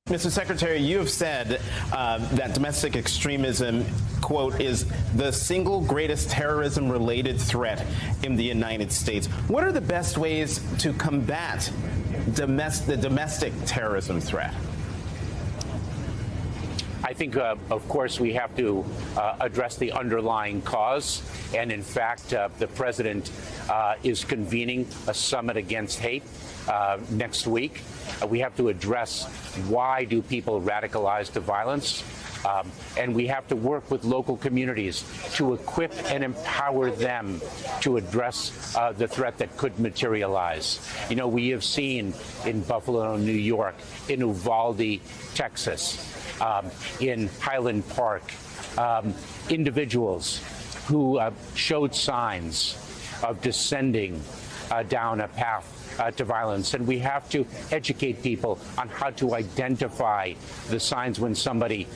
Mr. Secretary, you have said that domestic extremism, quote, is the single greatest terrorism-related threat in the United States. What are the best ways to combat the domestic terrorism threat? I think, of course, we have to address the underlying cause. And in fact, the president is convening a summit against hate next week. We have to address why do people radicalize to violence. And we have to work with local communities to equip and empower them to address the threat that could materialize. You know, we have seen in Buffalo, New York, in Uvalde, Texas, in Highland Park, individuals who showed signs of descending down a path to violence. And we have to educate people on how to identify the signs when somebody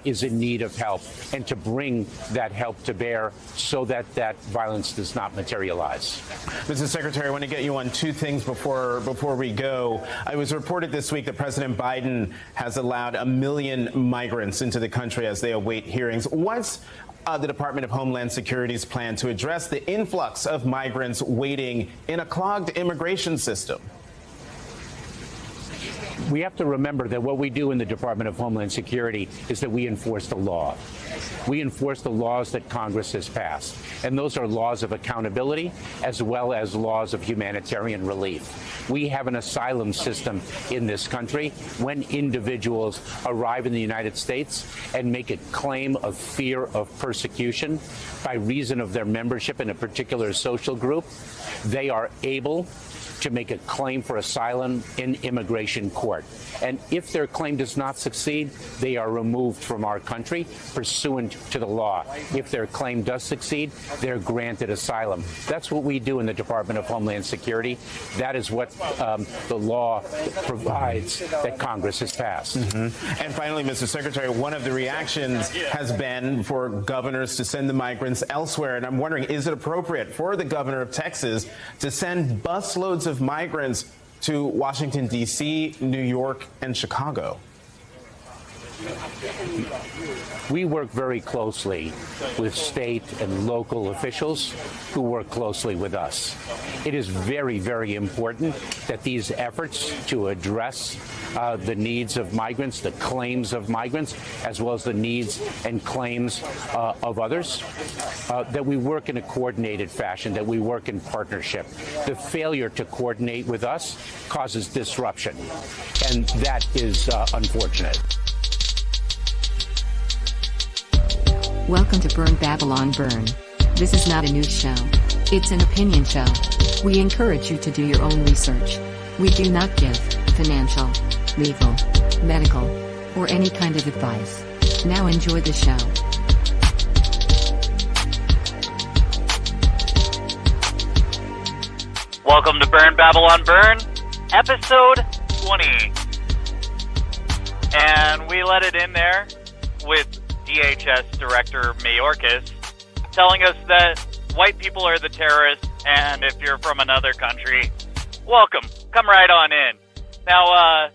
is in need of help and to bring that help to bear so that that violence does not materialize. Mr. Secretary, I want to get you on two things before we go. It was reported this week that President Biden has allowed 1 million migrants into the country as they await hearings. What's the Department of Homeland Security's plan to address the influx of migrants waiting in a clogged immigration system? We have to remember that what we do in the Department of Homeland Security is that we enforce the law. We enforce the laws that Congress has passed. And those are laws of accountability as well as laws of humanitarian relief. We have an asylum system in this country. When individuals arrive in the United States and make a claim of fear of persecution by reason of their membership in a particular social group, they are able to make a claim for asylum in immigration court. And if their claim does not succeed, they are removed from our country pursuant to the law. If their claim does succeed, they're granted asylum. That's what we do in the Department of Homeland Security. That is what the law provides that Congress has passed. Mm-hmm. And finally, Mr. Secretary, one of the reactions has been for governors to send the migrants elsewhere. And I'm wondering, is it appropriate for the governor of Texas to send busloads of migrants to Washington, D.C., New York, and Chicago? We work very closely with state and local officials who work closely with us. It is very, very important that these efforts to address the needs of migrants, the claims of migrants, as well as the needs and claims of others, that we work in a coordinated fashion, that we work in partnership. The failure to coordinate with us causes disruption, and that is unfortunate. Welcome to Burn Babylon Burn. This is not a news show. It's an opinion show. We encourage you to do your own research. We do not give financial, legal, medical, or any kind of advice. Now enjoy the show. Welcome to Burn Babylon Burn, episode 20. And we let it in there with DHS Director Mayorkas telling us that white people are the terrorists, and if you're from another country, welcome. Come right on in. Now,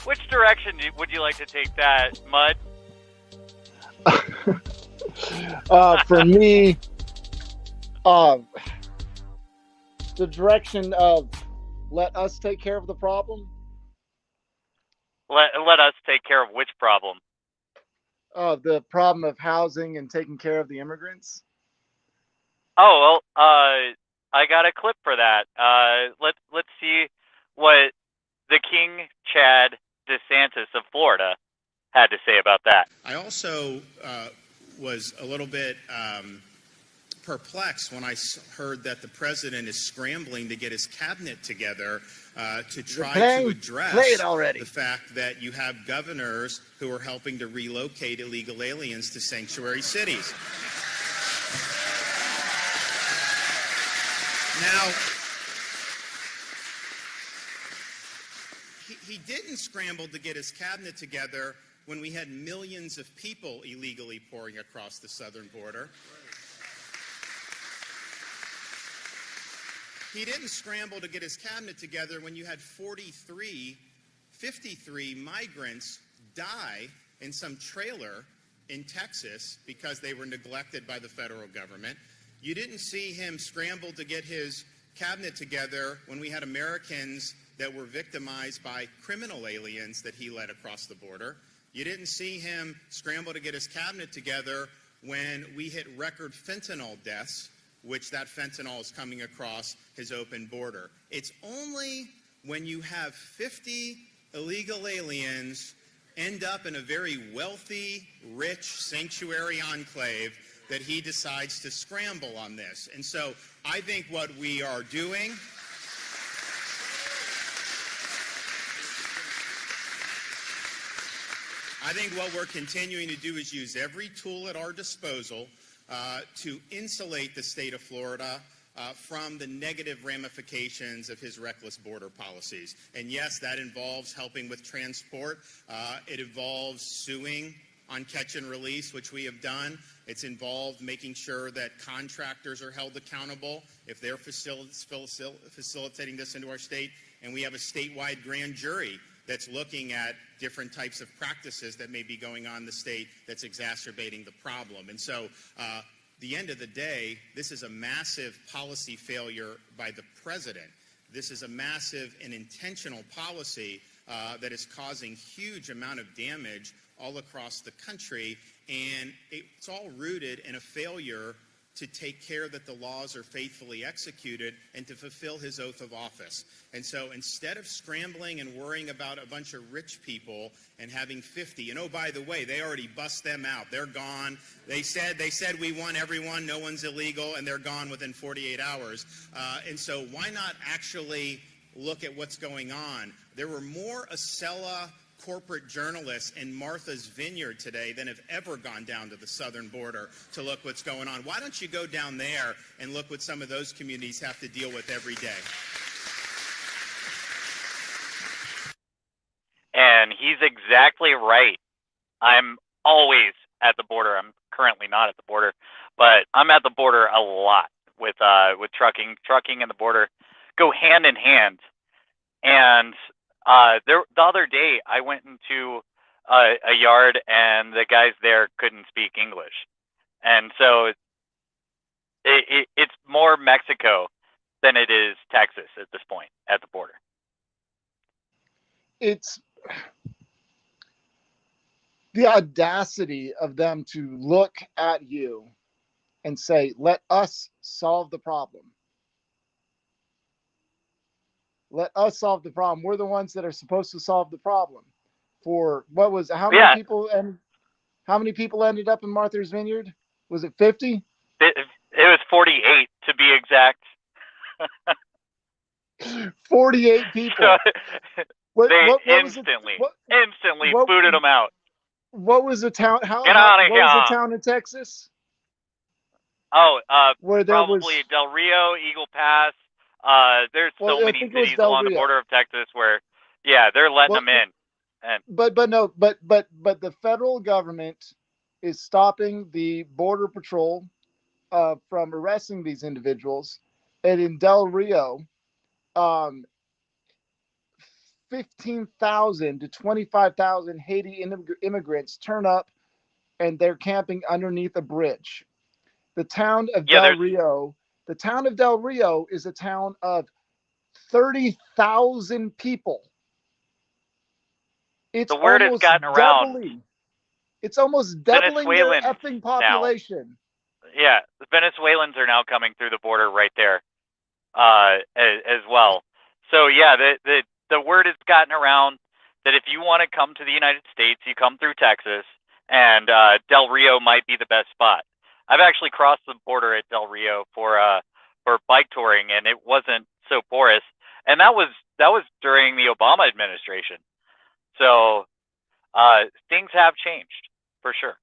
which direction would you like to take that, Mud? For me, the direction of let us take care of the problem. Let us take care of which problem? The problem of housing and taking care of the immigrants. Oh, well, I got a clip for that. Let's see what the King Chad DeSantis of Florida had to say about that. I also was a little bit perplexed when I heard that the president is scrambling to get his cabinet together to try to address the fact that you have governors who are helping to relocate illegal aliens to sanctuary cities. Now, he didn't scramble to get his cabinet together when we had millions of people illegally pouring across the southern border. He didn't scramble to get his cabinet together when you had 43 53 migrants die in some trailer in Texas because they were neglected by the federal government. You didn't see him scramble to get his cabinet together when we had Americans that were victimized by criminal aliens that he led across the border. You didn't see him scramble to get his cabinet together when we hit record fentanyl deaths, which that fentanyl is coming across his open border. It's only when you have 50 illegal aliens end up in a very wealthy, rich sanctuary enclave that he decides to scramble on this. And so I think what we are doing I think what we're continuing to do is use every tool at our disposal to insulate the state of Florida from the negative ramifications of his reckless border policies. And yes, that involves helping with transport. It involves suing on catch and release, which we have done. It's involved making sure that contractors are held accountable if they're facilitating this into our state. And we have a statewide grand jury that's looking at different types of practices that may be going on in the state that's exacerbating the problem. And so, the end of the day, this is a massive policy failure by the president. This is a massive and intentional policy that is causing huge amount of damage all across the country, and it's all rooted in a failure to take care that the laws are faithfully executed and to fulfill his oath of office. And so instead of scrambling and worrying about a bunch of rich people and having 50, and oh, by the way, they already bust them out. They're gone. They said we want everyone, no one's illegal, and they're gone within 48 hours. And so why not actually look at what's going on? There were more Acela corporate journalists in Martha's Vineyard today than have ever gone down to the southern border to look what's going on. Why don't you go down there and look what some of those communities have to deal with every day? And he's exactly right. I'm always at the border. I'm currently not at the border, but I'm at the border a lot with trucking. Trucking and the border go hand in hand. And the other day, I went into a yard, and the guys there couldn't speak English, and so it's more Mexico than it is Texas at this point at the border. It's the audacity of them to look at you and say, "Let us solve the problem. Let us solve the problem. We're the ones that are supposed to solve the problem." For how many people, and how many people ended up in Martha's Vineyard? Was it 50? It was 48 to be exact. 48 people. They instantly booted them out. What was the town? Get out of here. What was the town in Texas? Oh, where there probably was Del Rio, Eagle Pass. There's so many cities along the border of Texas where, they're letting them in. And but the federal government is stopping the border patrol from arresting these individuals. And in Del Rio, 15,000 to 25,000 Haiti immigrants turn up, and they're camping underneath a bridge. The town of Del Rio is a town of 30,000 people. It's the word has gotten around. It's almost doubling their effing population. Now. Yeah, the Venezuelans are now coming through the border right there, as well. So the word has gotten around that if you want to come to the United States, you come through Texas, and Del Rio might be the best spot. I've actually crossed the border at Del Rio for bike touring, and it wasn't so porous. And that was during the Obama administration. So things have changed for sure.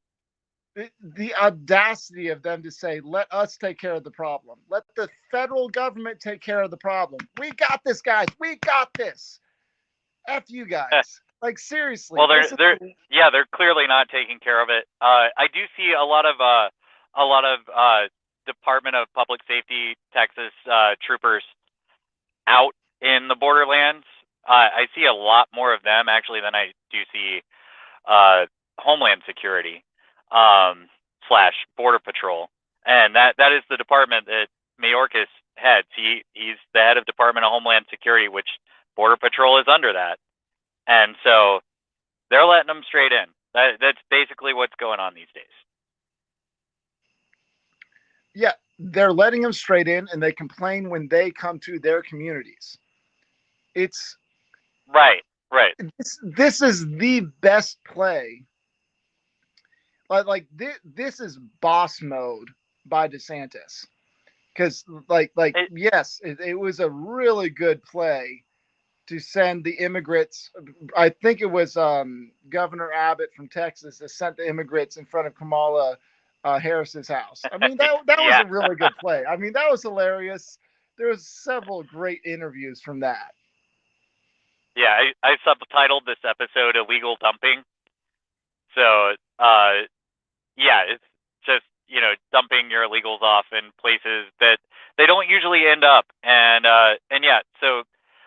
The audacity of them to say, "Let us take care of the problem. Let the federal government take care of the problem. We got this, guys. We got this. F you guys." Like, seriously. Well, they're clearly not taking care of it. I do see a lot of Department of Public Safety Texas troopers out in the borderlands I see a lot more of them actually than I do see Homeland Security slash Border Patrol, and that is the department that Mayorkas heads. He's the head of Department of Homeland Security, which Border Patrol is under that, and so they're letting them straight in. That's basically what's going on these days. Yeah, they're letting them straight in, and they complain when they come to their communities. It's right. This is the best play. Like this is boss mode by DeSantis, because yes, it was a really good play to send the immigrants. I think it was Governor Abbott from Texas that sent the immigrants in front of Kamala Harris's house. I mean, that was a really good play. I mean, that was hilarious. There was several great interviews from that. Yeah, I subtitled this episode "Illegal Dumping." So, yeah, it's just, dumping your illegals off in places that they don't usually end up, and yeah, so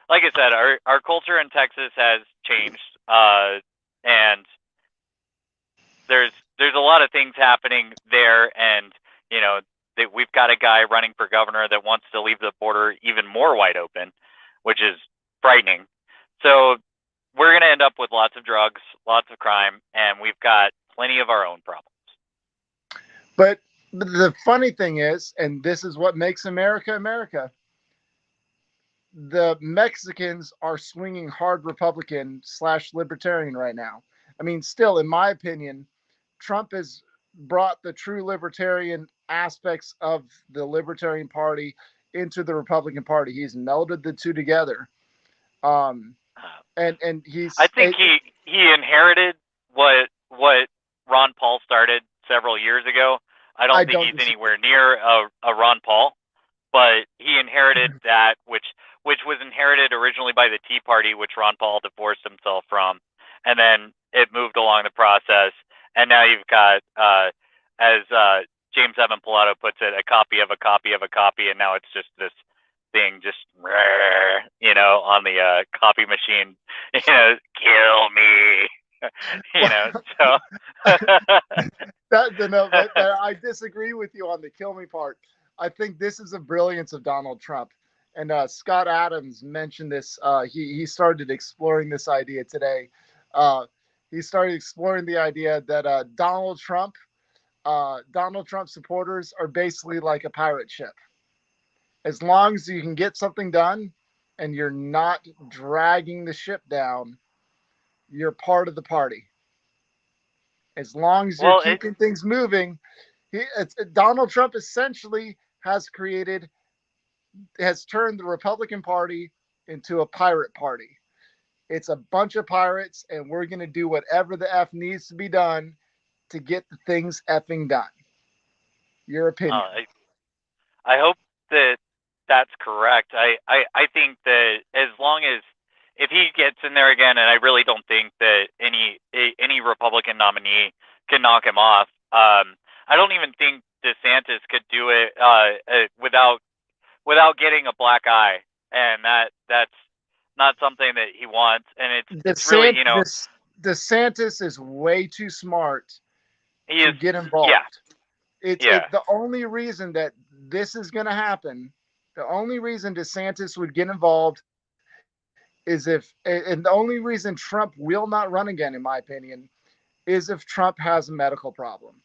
like I said, our culture in Texas has changed, and there's a lot of things happening there, and that we've got a guy running for governor that wants to leave the border even more wide open, which is frightening. So we're going to end up with lots of drugs, lots of crime, and we've got plenty of our own problems. But the funny thing is, and this is what makes America America, the Mexicans are swinging hard Republican / libertarian right now. I mean, still, in my opinion, Trump has brought the true libertarian aspects of the Libertarian Party into the Republican Party. He's melded the two together. And he's. I think he inherited what Ron Paul started several years ago. I don't think he's anywhere near a Ron Paul, but he inherited that which was inherited originally by the Tea Party, which Ron Paul divorced himself from, and then it moved along the process, and now you've got, as James Evan Pilato puts it, a copy of a copy of a copy, and now it's just this thing, just on the copy machine, kill me, So I disagree with you on the kill me part. I think this is a brilliance of Donald Trump. And Scott Adams mentioned this. He started exploring this idea today. He started exploring the idea that Donald Trump supporters are basically like a pirate ship. As long as you can get something done and you're not dragging the ship down, you're part of the party. As long as you're keeping things moving, Donald Trump essentially has turned the Republican Party into a pirate party. It's a bunch of pirates, and we're going to do whatever the F needs to be done to get the things effing done. Your opinion? I hope that that's correct. I think that as long as, if he gets in there again, and I really don't think that any Republican nominee can knock him off. I don't even think DeSantis could do it without getting a black eye, and that's not something that he wants. And it's really, DeSantis is way too smart to get involved. Yeah. The only reason that this is going to happen, the only reason DeSantis would get involved is and the only reason Trump will not run again, in my opinion, is if Trump has a medical problem.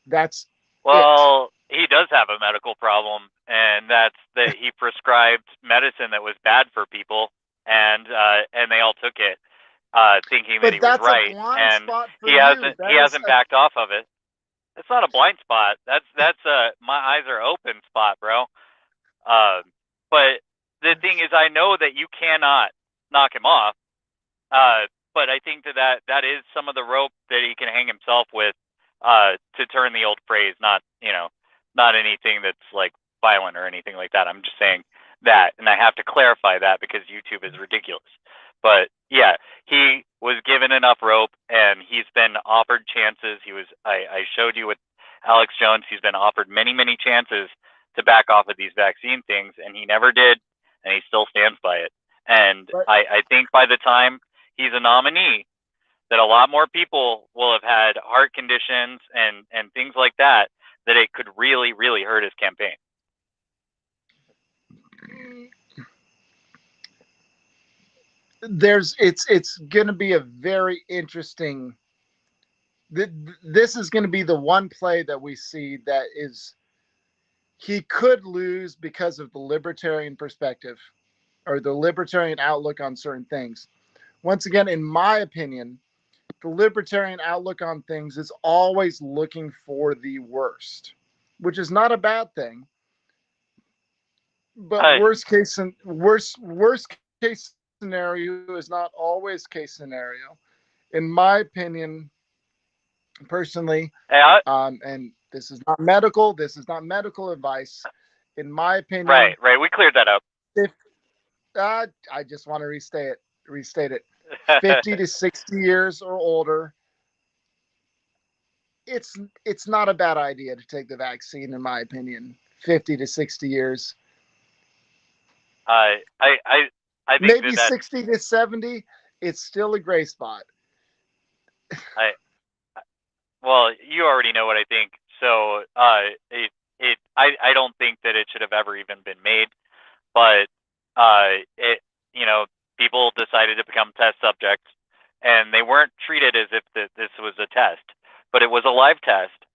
He does have a medical problem, and that's that he prescribed medicine that was bad for people, and they all took it, thinking that he was right, and he hasn't backed off of it. It's not a blind spot. That's my eyes are open spot, bro. But the thing is, I know that you cannot knock him off. But I think that is some of the rope that he can hang himself with, to turn the old phrase, not anything that's like violent or anything like that. I'm just saying that, and I have to clarify that because YouTube is ridiculous. But yeah, he was given enough rope, and he's been offered chances. I showed you with Alex Jones, he's been offered many, many chances to back off of these vaccine things, and he never did, and he still stands by it. And But I think by the time he's a nominee, that a lot more people will have had heart conditions and things like that, that it could really, really hurt his campaign. it's going to be a very interesting. This is going to be the one play that we see that is he could lose because of the libertarian perspective or the libertarian outlook on certain things. Once again, in my opinion, the libertarian outlook on things is always looking for the worst, which is not a bad thing. But worst case scenario is not always case scenario. In my opinion, personally, and this is not medical. This is not medical advice. In my opinion, right. We cleared that up. If I just want to restate it. 50 to 60 years or older, it's not a bad idea to take the vaccine, in my opinion. 50 to 60 years. I think maybe 60 to 70. It's still a gray spot. Well, you already know what I think. So I don't think that it should have ever even been made. But people decided to become test subjects, and they weren't treated as if this was a test, but it was a live test,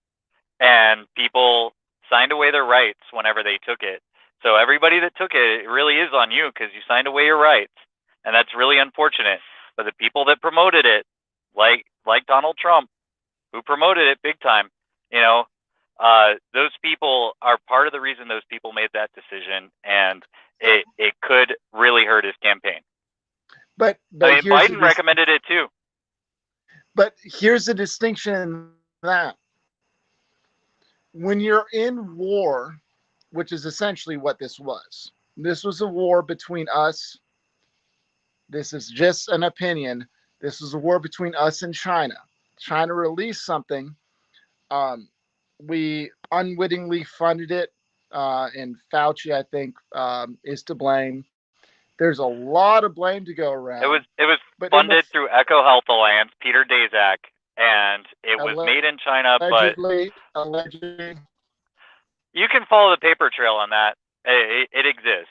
and people signed away their rights whenever they took it. So everybody that took it, it really is on you because you signed away your rights, and that's really unfortunate. But the people that promoted it, like Donald Trump, who promoted it big time, those people are part of the reason those people made that decision, and it could really hurt his campaign. But I mean, Biden recommended it too. But here's the distinction in that. When you're in war, which is essentially what this was a war between us. This is just an opinion. This was a war between us and China. China released something. We unwittingly funded it, and Fauci, I think, is to blame. There's a lot of blame to go around. It was funded through EcoHealth Alliance, Peter Daszak, and it was made in China. Allegedly, you can follow the paper trail on that. It exists,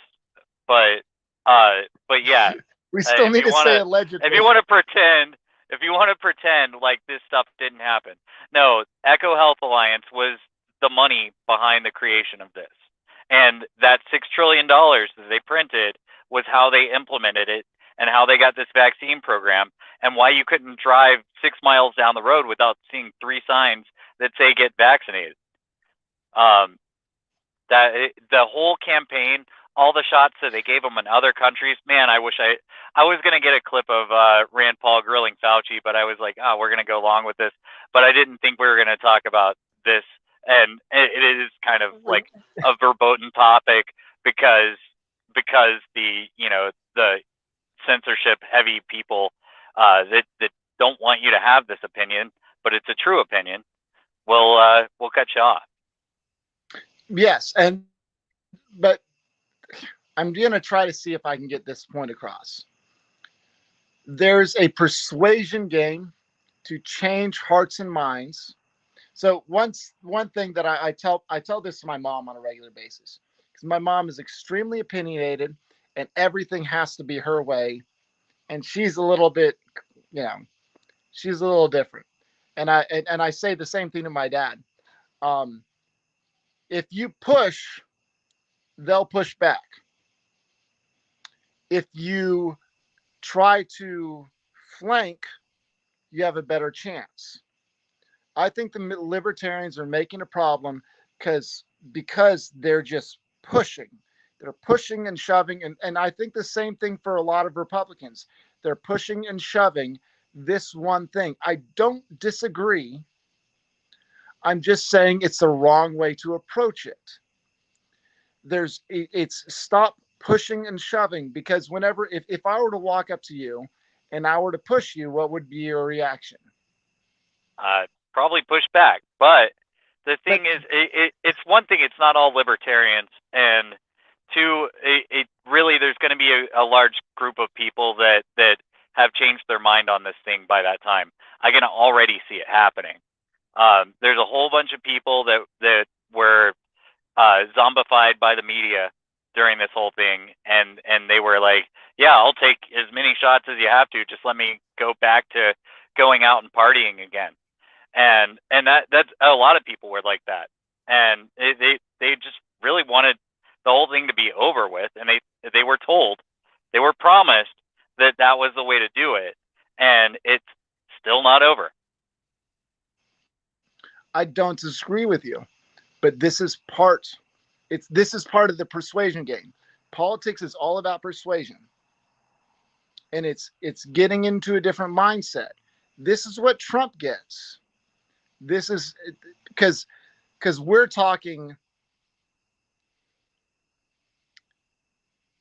but yeah, we still need to say allegedly. If you want to pretend like this stuff didn't happen, no. EcoHealth Alliance was the money behind the creation of this, and that $6 trillion that they printed was how they implemented it and how they got this vaccine program, and why you couldn't drive 6 miles down the road without seeing 3 signs that say "Get vaccinated." The whole campaign, all the shots that they gave them in other countries, man, I wish I was going to get a clip of Rand Paul grilling Fauci, but I was like, we're going to go along with this. But I didn't think we were going to talk about this. And it is kind of like a verboten topic because the censorship heavy people that don't want you to have this opinion, but it's a true opinion, we'll cut you off. Yes, but I'm going to try to see if I can get this point across. There's a persuasion game to change hearts and minds. So one thing that I tell this to my mom on a regular basis, because my mom is extremely opinionated and everything has to be her way, and she's a little bit, she's a little different. And I say the same thing to my dad. If you push, they'll push back. If you try to flank, you have a better chance. I think the libertarians are making a problem because they're just pushing. They're pushing and shoving. And I think the same thing for a lot of Republicans. They're pushing and shoving this one thing. I don't disagree. I'm just saying it's the wrong way to approach it. It's stop pushing and shoving, because if I were to walk up to you and I were to push you, what would be your reaction? Probably push back. But the thing is, it's one thing, it's not all libertarians, and two, really there's going to be a large group of people that have changed their mind on this thing by that time. I can already see it happening. There's a whole bunch of people that were zombified by the media during this whole thing, and they were like, yeah, I'll take as many shots as you have to, just let me go back to going out and partying again. And that's a lot of people were like that, and they just really wanted the whole thing to be over with, and they were told, they were promised that was the way to do it, and it's still not over. I don't disagree with you, but this is part of the persuasion game. Politics is all about persuasion, and it's getting into a different mindset. This is what Trump gets. This is because we're talking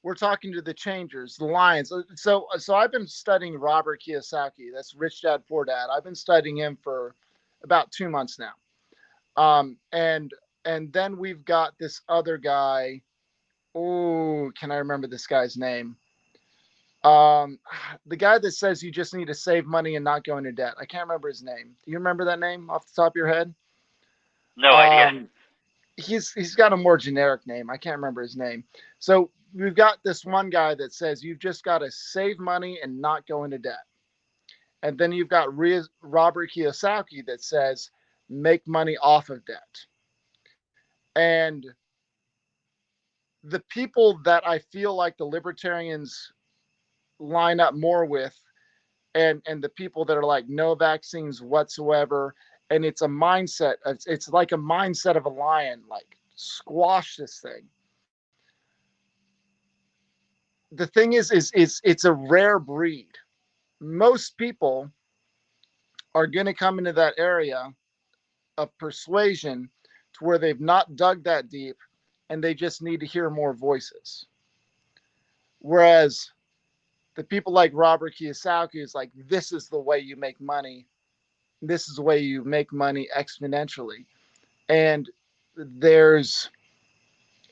to the changers, the lions. So I've been studying Robert Kiyosaki. That's Rich Dad Poor Dad. I've been studying him for about 2 months now. And then we've got this other guy. Oh, can I remember this guy's name? The guy that says you just need to save money and not go into debt. I can't remember his name. Do you remember that name off the top of your head? No idea. He's got a more generic name. I can't remember his name. So we've got this one guy that says you've just got to save money and not go into debt. And then you've got Robert Kiyosaki that says make money off of debt. And the people that I feel like the libertarians line up more with, and the people that are like no vaccines whatsoever, and it's a mindset, it's like a mindset of a lion, like squash this thing. The thing is it's a rare breed. Most people are going to come into that area of persuasion to where they've not dug that deep, and they just need to hear more voices. Whereas the people like Robert Kiyosaki is like, this is the way you make money. This is the way you make money exponentially. And there's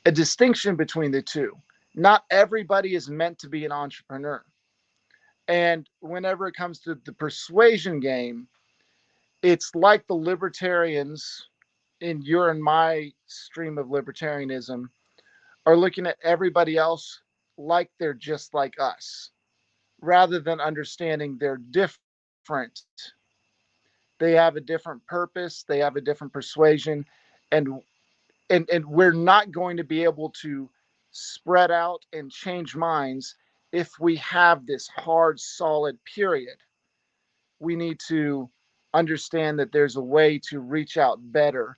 a distinction between the two. Not everybody is meant to be an entrepreneur. And whenever it comes to the persuasion game, it's like the libertarians in your and my stream of libertarianism are looking at everybody else like they're just like us, rather than understanding they're different. They have a different purpose. They have a different persuasion. And we're not going to be able to spread out and change minds if we have this hard, solid period. We need to understand that there's a way to reach out better,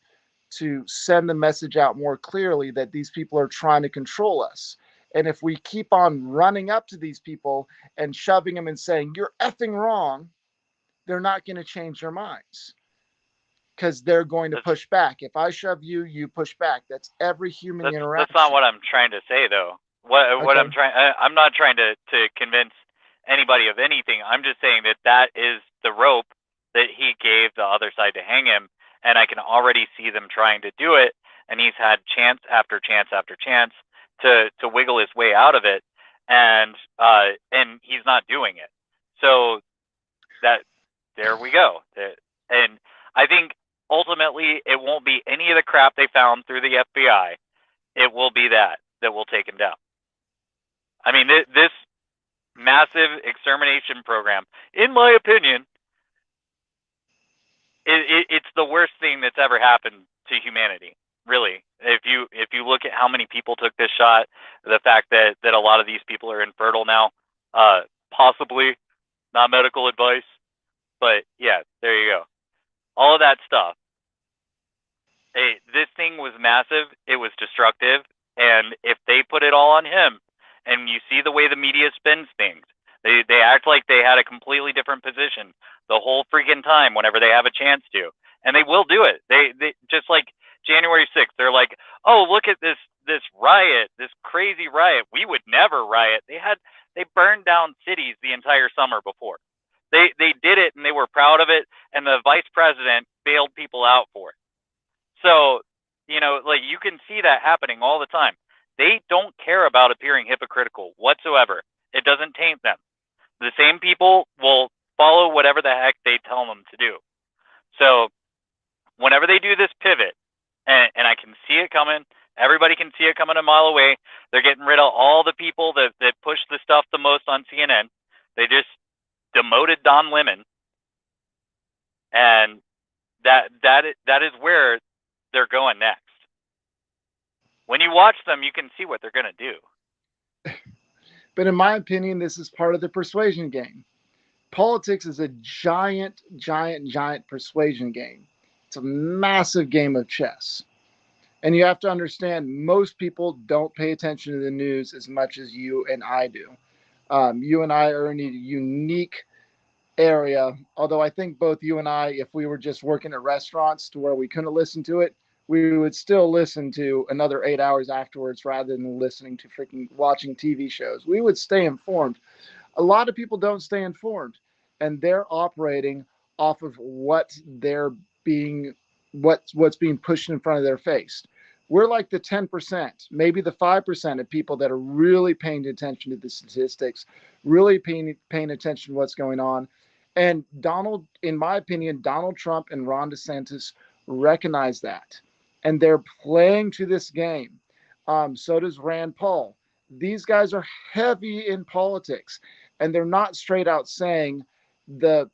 to send the message out more clearly that these people are trying to control us. And if we keep on running up to these people and shoving them and saying, you're effing wrong, they're not going to change their minds, because they're going to push back. If I shove you, you push back. That's every human interaction. That's not what I'm trying to say, though. What I'm not trying to convince anybody of anything. I'm just saying that is the rope that he gave the other side to hang him, and I can already see them trying to do it, and he's had chance after chance after chance to wiggle his way out of it, and he's not doing it. So there we go. And I think ultimately it won't be any of the crap they found through the FBI. It will be that will take him down. I mean, this massive extermination program, in my opinion, it's the worst thing that's ever happened to humanity. Really, if you look at how many people took this shot, the fact that a lot of these people are infertile now, possibly not medical advice, but yeah, there you go. All of that stuff. This thing was massive. It was destructive, and if they put it all on him, and you see the way the media spins things, they act like they had a completely different position the whole freaking time whenever they have a chance to, and they will do it. They just like January 6th, they're like, oh, look at this riot, this crazy riot. We would never riot. They burned down cities the entire summer before. They did it, and they were proud of it, and the vice president bailed people out for it. So, like, you can see that happening all the time. They don't care about appearing hypocritical whatsoever. It doesn't taint them. The same people will follow whatever the heck they tell them to do. So whenever they do this pivot, and I can see it coming, everybody can see it coming a mile away. They're getting rid of all the people that push the stuff the most on CNN. They just demoted Don Lemon, and that is where they're going next. When you watch them, you can see what they're going to do. But in my opinion, this is part of the persuasion game. Politics is a giant persuasion game. It's a massive game of chess. And you have to understand, most people don't pay attention to the news as much as you and I do. You and I are in a unique area, although I think both you and I, if we were just working at restaurants to where we couldn't listen to it, we would still listen to another 8 hours afterwards rather than listening to freaking watching TV shows. We would stay informed. A lot of people don't stay informed, and they're operating off of what's being pushed in front of their face. We're like the 10%, maybe the 5% of people that are really paying attention to the statistics, really paying attention to what's going on. And in my opinion, Donald Trump and Ron DeSantis recognize that. And they're playing to this game. So does Rand Paul. These guys are heavy in politics, and they're not straight out saying the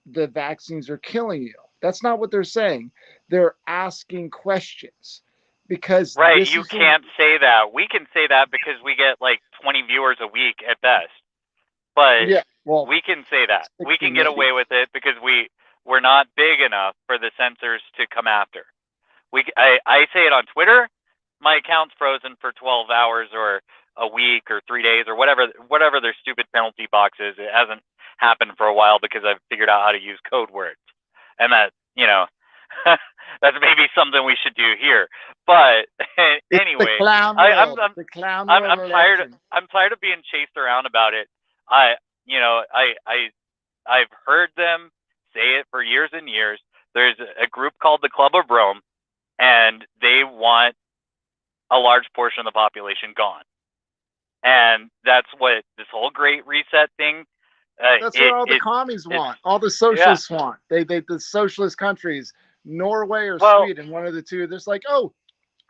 vaccines are killing you. That's not what they're saying. They're asking questions. Because right, you can't say that. We can say that because we get like 20 viewers a week at best. But yeah, well, we can say that. We can get away with it because we're not big enough for the censors to come after. I say it on Twitter. My account's frozen for 12 hours or a week or 3 days or whatever their stupid penalty box is. It hasn't happened for a while because I've figured out how to use code words. And that, that's maybe something we should do here. But anyway, I'm tired of being chased around about it. I've heard them say it for years and years. There's a group called the Club of Rome, and they want a large portion of the population gone. And that's what this whole Great Reset thing. That's what all the commies want. All the socialists want. The socialist countries, Norway or Sweden, one of the two. There's like, oh,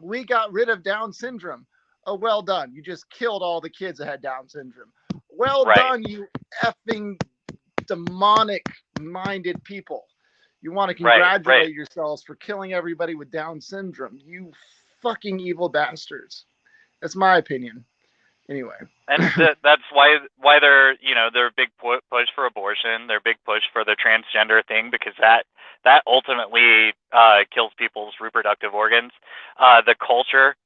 we got rid of Down syndrome. Oh, well done. You just killed all the kids that had Down syndrome. Well done, you effing demonic-minded people. You want to congratulate yourselves for killing everybody with Down syndrome. You fucking evil bastards. That's my opinion. Anyway, and that's why they're their big push for abortion, their big push for the transgender thing, because that ultimately kills people's reproductive organs. The culture.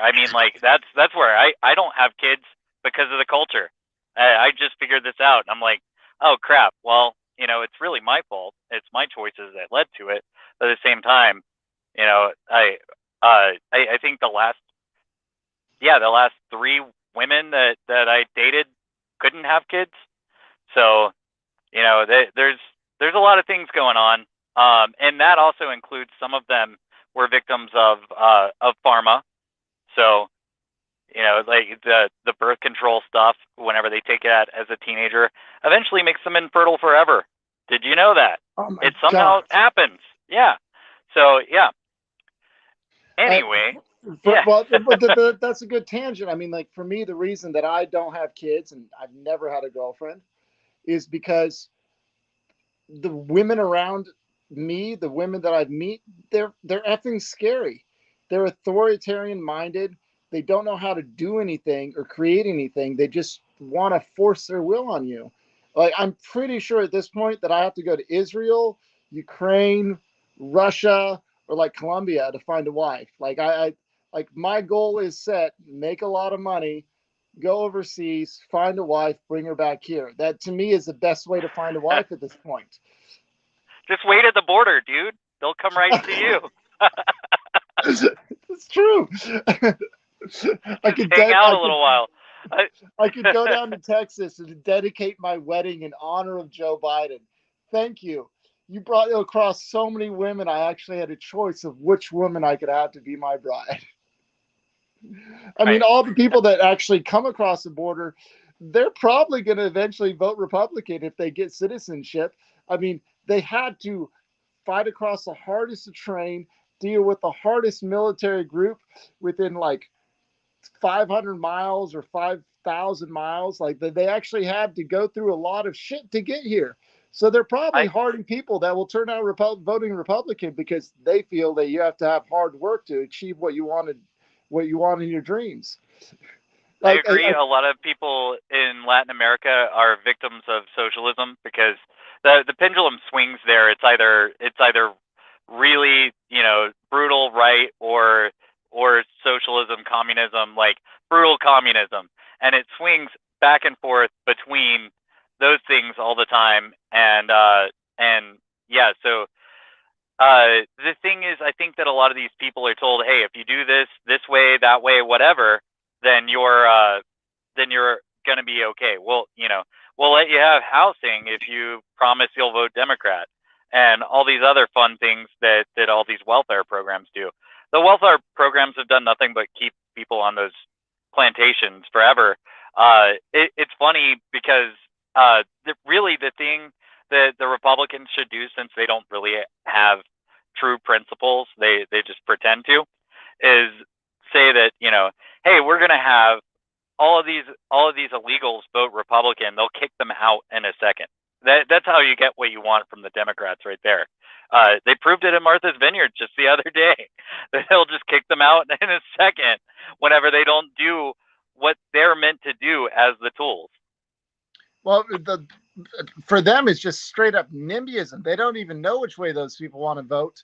I mean, like that's where I don't have kids because of the culture. I just figured this out. I'm like, oh crap. Well, it's really my fault. It's my choices that led to it. But at the same time, I think the last 3 women that I dated couldn't have kids. So, there's a lot of things going on. And that also includes some of them were victims of pharma. So, like the birth control stuff, whenever they take it as a teenager, eventually makes them infertile forever. Did you know that? It somehow happens. Yeah. So, yeah. Anyway. Well, that's a good tangent. I mean, like for me, the reason that I don't have kids and I've never had a girlfriend is because the women around me, the women that I've met, they're effing scary. They're authoritarian minded. They don't know how to do anything or create anything. They just want to force their will on you. Like I'm pretty sure at this point that I have to go to Israel, Ukraine, Russia, or like Colombia to find a wife. Like Like my goal is set, make a lot of money, go overseas, find a wife, bring her back here. That to me is the best way to find a wife at this point. Just wait at the border, dude. They'll come right to you. It's true. I could hang out a little while. I could go down to Texas and dedicate my wedding in honor of Joe Biden. Thank you. You brought across so many women. I actually had a choice of which woman I could have to be my bride. I mean, all the people that actually come across the border, they're probably going to eventually vote Republican if they get citizenship. I mean, they had to fight across the hardest terrain, deal with the hardest military group within like 500 miles or 5,000 miles. Like they actually had to go through a lot of shit to get here. So they're probably hardened people that will turn out voting Republican because they feel that you have to have hard work to achieve what you want in your dreams. I agree. A lot of people in Latin America are victims of socialism because the pendulum swings there. It's either really, brutal right or socialism, communism, like brutal communism, and it swings back and forth between those things all the time. And yeah, so the thing is, I think that a lot of these people are told, hey, if you do this way, that way, whatever, then you're gonna be okay. Well, we'll let you have housing if you promise you'll vote Democrat, and all these other fun things that all these welfare programs do. The welfare programs have done nothing but keep people on those plantations forever. It's funny because really the thing that the Republicans should do, since they don't really have true principles, they just pretend to, is say that, hey, we're going to have all of these illegals vote Republican. They'll kick them out in a second. That's how you get what you want from the Democrats right there. They proved it in Martha's Vineyard just the other day. They'll just kick them out in a second whenever they don't do what they're meant to do as the tools. Well, for them, it's just straight up NIMBYism. They don't even know which way those people want to vote.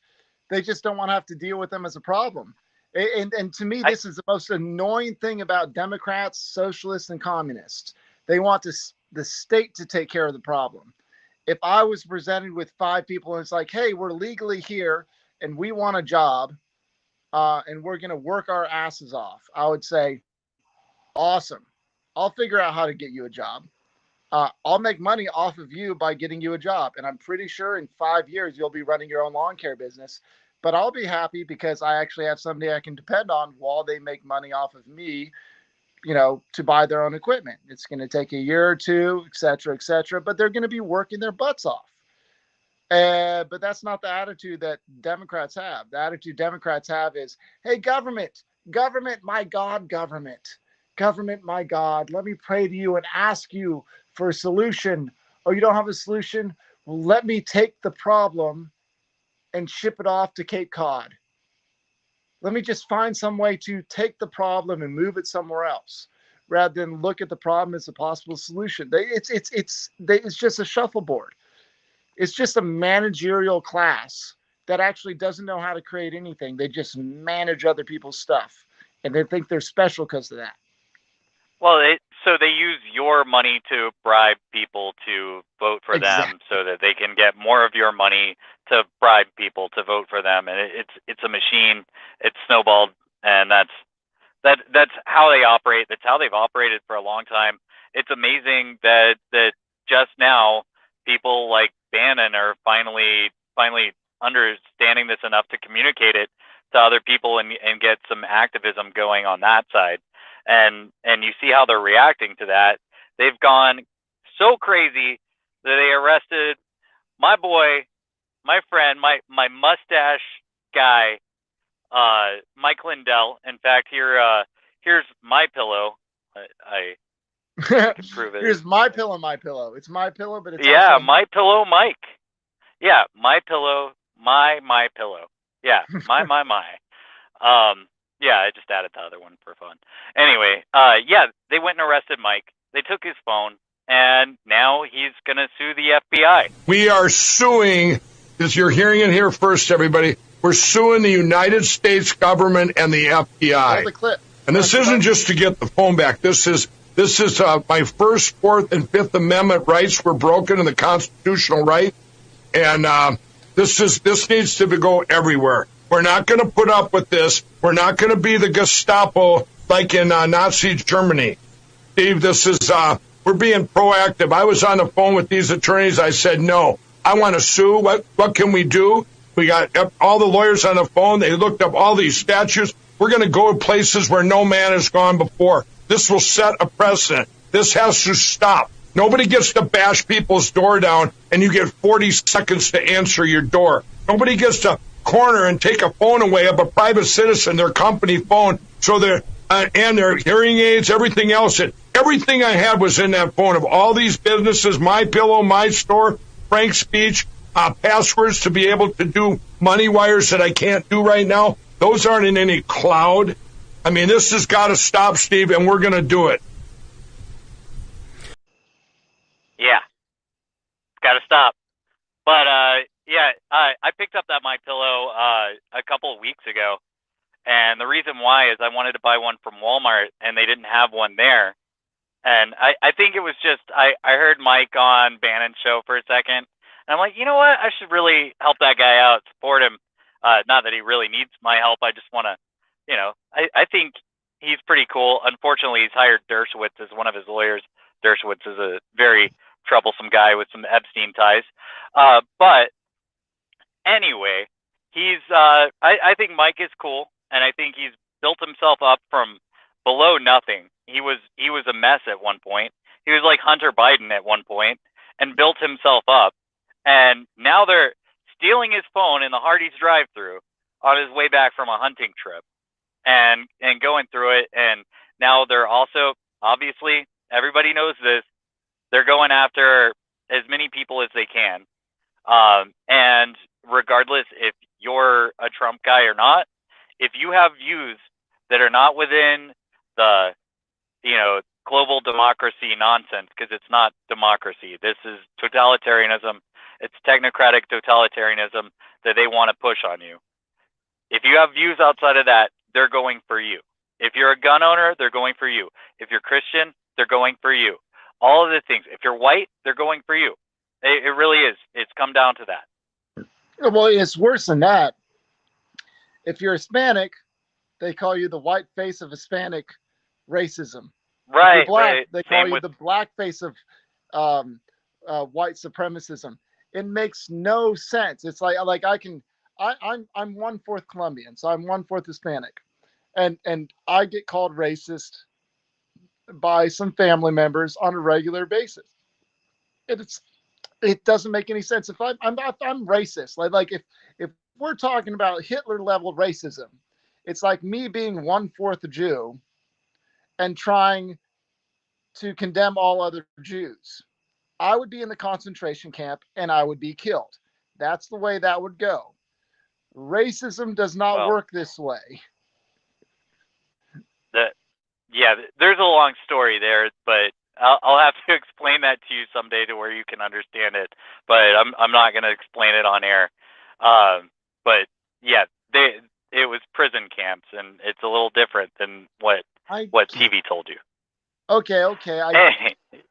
They just don't want to have to deal with them as a problem. And to me, this is the most annoying thing about Democrats, socialists, and communists. They want the state to take care of the problem. If I was presented with 5 people and it's like, hey, we're legally here and we want a job and we're going to work our asses off, I would say, awesome. I'll figure out how to get you a job. I'll make money off of you by getting you a job. And I'm pretty sure in 5 years, you'll be running your own lawn care business. But I'll be happy because I actually have somebody I can depend on while they make money off of me, to buy their own equipment. It's going to take a year or two, et cetera, but they're going to be working their butts off. But that's not the attitude that Democrats have. The attitude Democrats have is, hey, government, my God, government, my God, let me pray to you and ask you for a solution. Oh, you don't have a solution? Well, let me take the problem and ship it off to Cape Cod. Let me just find some way to take the problem and move it somewhere else, rather than look at the problem as a possible solution. It's just a shuffleboard. It's just a managerial class that actually doesn't know how to create anything. They just manage other people's stuff, and they think they're special because of that. Well, so they use your money to bribe people to vote for them, so that they can get more of your money to bribe people to vote for them, and it's a machine. It's snowballed, and that's how they operate. That's how they've operated for a long time. It's amazing that just now people like Bannon are finally understanding this enough to communicate it to other people and get some activism going on that side. And you see how they're reacting to that. They've gone so crazy that they arrested my boy, my friend, my mustache guy, Mike Lindell. In fact, here's MyPillow. I can prove it. Here's MyPillow. It's MyPillow, but it's MyPillow Mike. Yeah, MyPillow, MyPillow. Yeah, my. Yeah, I just added the other one for fun. Anyway, they went and arrested Mike. They took his phone, and now he's going to sue the FBI. We are suing, as you're hearing it here first, everybody, we're suing the United States government and the FBI. Hold the clip. And this isn't just to get the phone back. This is my First, Fourth, and Fifth Amendment rights were broken in the constitutional right. And this needs to go everywhere. We're not going to put up with this. We're not going to be the Gestapo like in Nazi Germany. Steve, this is, we're being proactive. I was on the phone with these attorneys. I said, no, I want to sue. What can we do? We got all the lawyers on the phone. They looked up all these statutes. We're going to go to places where no man has gone before. This will set a precedent. This has to stop. Nobody gets to bash people's door down and you get 40 seconds to answer your door. Nobody gets to corner and take a phone away of a private citizen, their company phone, so and their hearing aids, everything else. Everything I had was in that phone of all these businesses, MyPillow, My Store, Frank's Speech, passwords to be able to do money wires that I can't do right now. Those aren't in any cloud. I mean, this has got to stop, Steve, and we're going to do it. Yeah, got to stop. But I picked up that MyPillow a couple of weeks ago, and the reason why is I wanted to buy one from Walmart, and they didn't have one there. And I think it was just I heard Mike on Bannon's show for a second, and I'm like, you know what? I should really help that guy out, support him. Not that he really needs my help. I just want to, I think he's pretty cool. Unfortunately, he's hired Dershowitz as one of his lawyers. Dershowitz is a very troublesome guy with some Epstein ties. But anyway, I think Mike is cool, and I think he's built himself up from below nothing. He was a mess at one point. He was like Hunter Biden at one point and built himself up. And now they're stealing his phone in the Hardee's drive-thru on his way back from a hunting trip and going through it. And now they're also, obviously, everybody knows this, they're going after as many people as they can. And regardless if you're a Trump guy or not, if you have views that are not within the, global democracy nonsense, because it's not democracy. This is totalitarianism. It's technocratic totalitarianism that they want to push on you. If you have views outside of that, they're going for you. If you're a gun owner, they're going for you. If you're Christian, they're going for you. All of the things. If you're white, they're going for you. It really is. It's come down to that. Well, it's worse than that. If you're Hispanic, they call you the white face of Hispanic racism. Right. If you're black, right. they call you the black face of white supremacism. It makes no sense. It's like I'm 1/4 Colombian, so I'm 1/4 Hispanic, and I get called racist by some family members on a regular basis. It doesn't make any sense. If I'm racist, like if we're talking about Hitler level racism, it's like me being 1/4 Jew and trying to condemn all other Jews. I would be in the concentration camp and I would be killed. That's the way that would go. Racism does not work this way. There's a long story there, but I'll have to explain that to you someday to where you can understand it. But I'm not going to explain it on air. But yeah, it was prison camps, and it's a little different than what TV told you. Okay.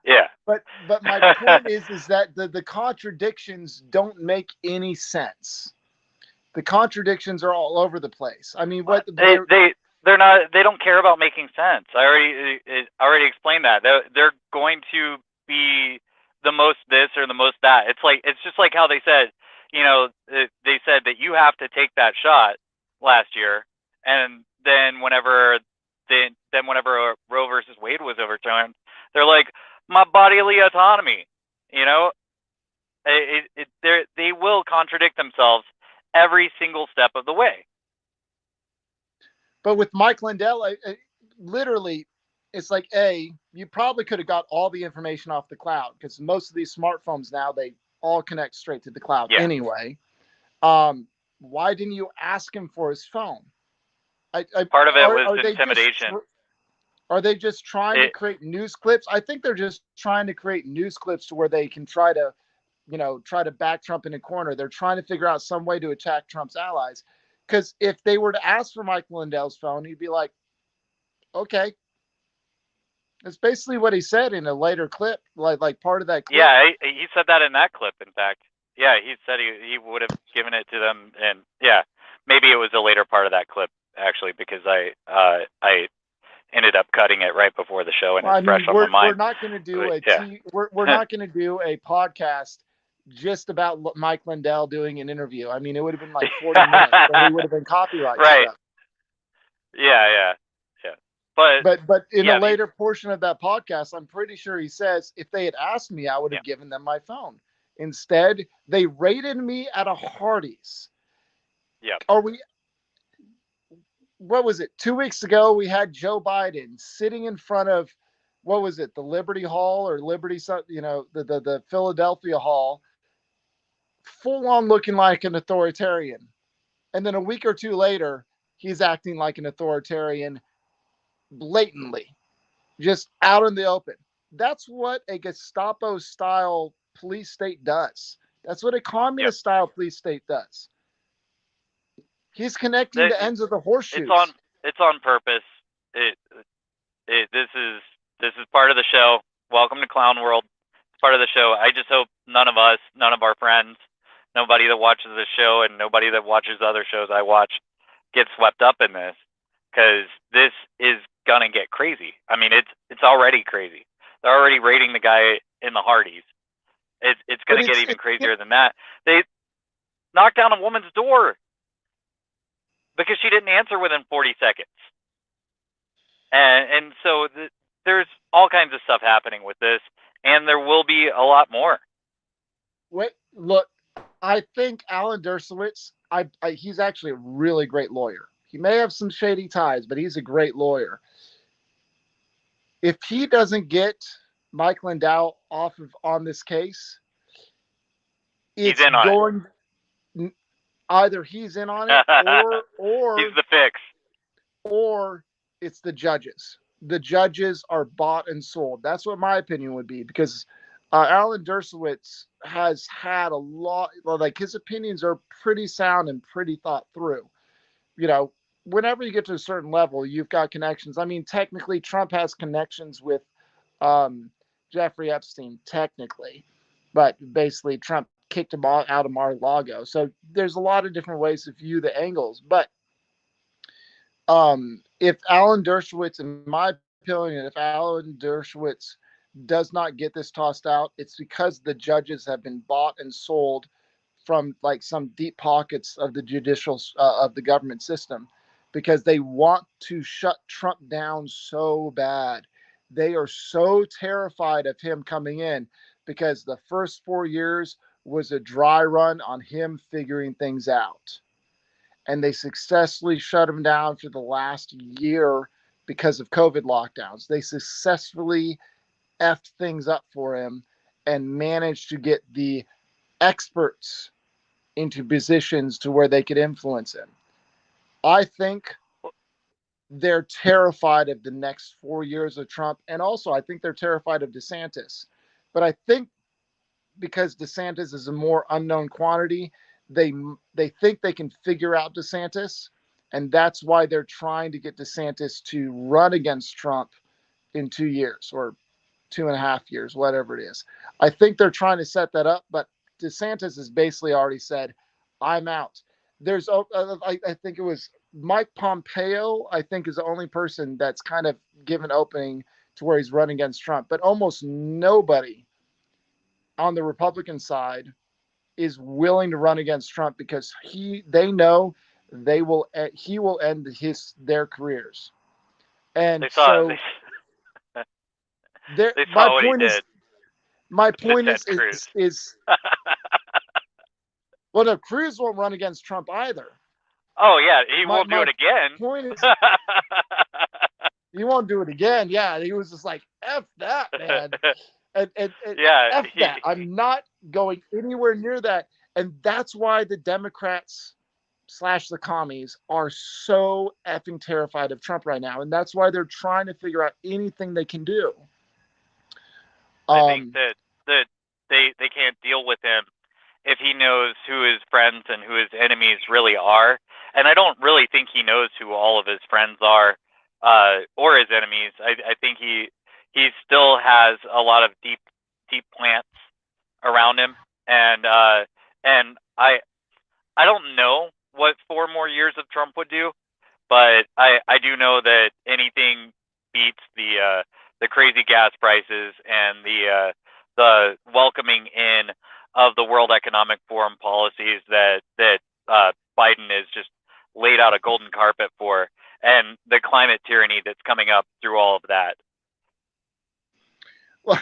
Yeah. But my point is that the contradictions don't make any sense. The contradictions are all over the place. I mean, they're not. They don't care about making sense. I already explained that. They're going to be the most this or the most that. It's just like how they said. They said that you have to take that shot last year, and then whenever Roe versus Wade was overturned, they're like, my bodily autonomy. They will contradict themselves every single step of the way. But with Mike Lindell, literally, it's like, you probably could have got all the information off the cloud, because most of these smartphones now, they all connect straight to the cloud anyway. Why didn't you ask him for his phone? Part of it was intimidation. Are they just trying to create news clips? I think they're just trying to create news clips to where they can try to back Trump in a corner. They're trying to figure out some way to attack Trump's allies. Because if they were to ask for Mike Lindell's phone, he'd be like, okay. It's basically what he said in a later clip, like part of that clip. Yeah, he said that in that clip, in fact. Yeah, he said he would have given it to them. And yeah, maybe it was a later part of that clip, actually, because I ended up cutting it right before the show, and it's fresh on my mind. We're not going to do we're not going to do a podcast just about Mike Lindell doing an interview. I mean, it would have been like 40 minutes, but we would have been copyright right. stuff. Yeah. But in yeah, a later portion of that podcast, I'm pretty sure he says if they had asked me, I would have yeah. given them my phone. Instead, they raided me at a Hardee's. Yep. Are we? What was it? 2 weeks ago, we had Joe Biden sitting in front of what was it? The Liberty Hall or Liberty, the Philadelphia Hall, full on looking like an authoritarian. And then a week or two later, he's acting like an authoritarian blatantly, just out in the open. That's what a Gestapo style police state does. That's what a Yep. communist style police state does. He's connecting the It, ends of the it's horseshoes. on purpose. This is part of the show. Welcome to Clown World. It's part of the show. I just hope none of our friends, nobody that watches this show, and nobody that watches other shows I watch get swept up in this, because this is gonna get crazy. I mean, it's already crazy. They're already raiding the guy in the Hardee's. It's gonna get even crazier than that. They knocked down a woman's door because she didn't answer within 40 seconds. And so there's all kinds of stuff happening with this, and there will be a lot more. Wait, look, I think Alan Dershowitz, he's actually a really great lawyer. He may have some shady ties, but he's a great lawyer. If he doesn't get Mike Lindau off of on this case, it's he's in on going it. Either he's in on it, or he's the fix, or it's the judges. The judges are bought and sold. That's what my opinion would be, because Alan Dershowitz has had a lot, like his opinions are pretty sound and pretty thought through. You know, whenever you get to a certain level, you've got connections. I mean, technically, Trump has connections with Jeffrey Epstein, technically, but basically Trump kicked him out of Mar-a-Lago. So there's a lot of different ways to view the angles. But if Alan Dershowitz, in my opinion, if Alan Dershowitz does not get this tossed out, it's because the judges have been bought and sold from like some deep pockets of the judicial of the government system, because they want to shut Trump down so bad. They are so terrified of him coming in, because the first 4 years was a dry run on him figuring things out. And they successfully shut him down for the last year because of COVID lockdowns. They successfully effed things up for him and managed to get the experts into positions to where they could influence him. I think they're terrified of the next 4 years of Trump. And also, I think they're terrified of DeSantis. But I think because DeSantis is a more unknown quantity, they think they can figure out DeSantis. And that's why they're trying to get DeSantis to run against Trump in 2 years or 2.5 years, whatever it is. I think they're trying to set that up, but DeSantis has basically already said, I'm out. There's, I think it was Mike Pompeo, I think, is the only person that's kind of given opening to where he's running against Trump. But almost nobody on the Republican side is willing to run against Trump, because they know he will end their careers. And so my point is well, no, Cruz won't run against Trump either. Oh yeah, he won't do it again. Point is, he won't do it again. Yeah, he was just like, F that, man. And yeah, F that. I'm not going anywhere near that. And that's why the Democrats / the commies are so effing terrified of Trump right now. And that's why they're trying to figure out anything they can do. I think that they can't deal with him if he knows who his friends and who his enemies really are. And I don't really think he knows who all of his friends are, or his enemies. I think he still has a lot of deep plants around him, and I don't know what 4 more years of Trump would do, but I do know that anything beats the crazy gas prices and the welcoming in of the World Economic Forum policies that Biden has just laid out a golden carpet for. And coming up through all of that? Well,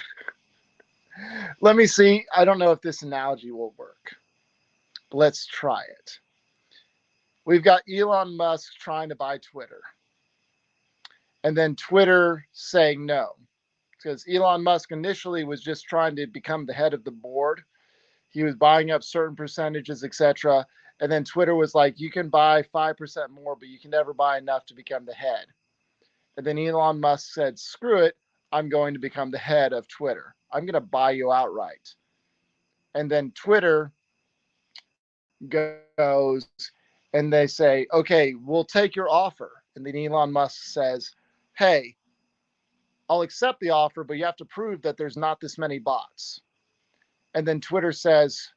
let me see. I don't know if this analogy will work. Let's try it. We've got Elon Musk trying to buy Twitter, and then Twitter saying no, because Elon Musk initially was just trying to become the head of the board. He was buying up certain percentages, etc. And then Twitter was like, you can buy 5% more, but you can never buy enough to become the head. And then Elon Musk said, screw it. I'm going to become the head of Twitter. I'm going to buy you outright. And then Twitter goes and they say, okay, we'll take your offer. And then Elon Musk says, hey, I'll accept the offer, but you have to prove that there's not this many bots. And then Twitter says,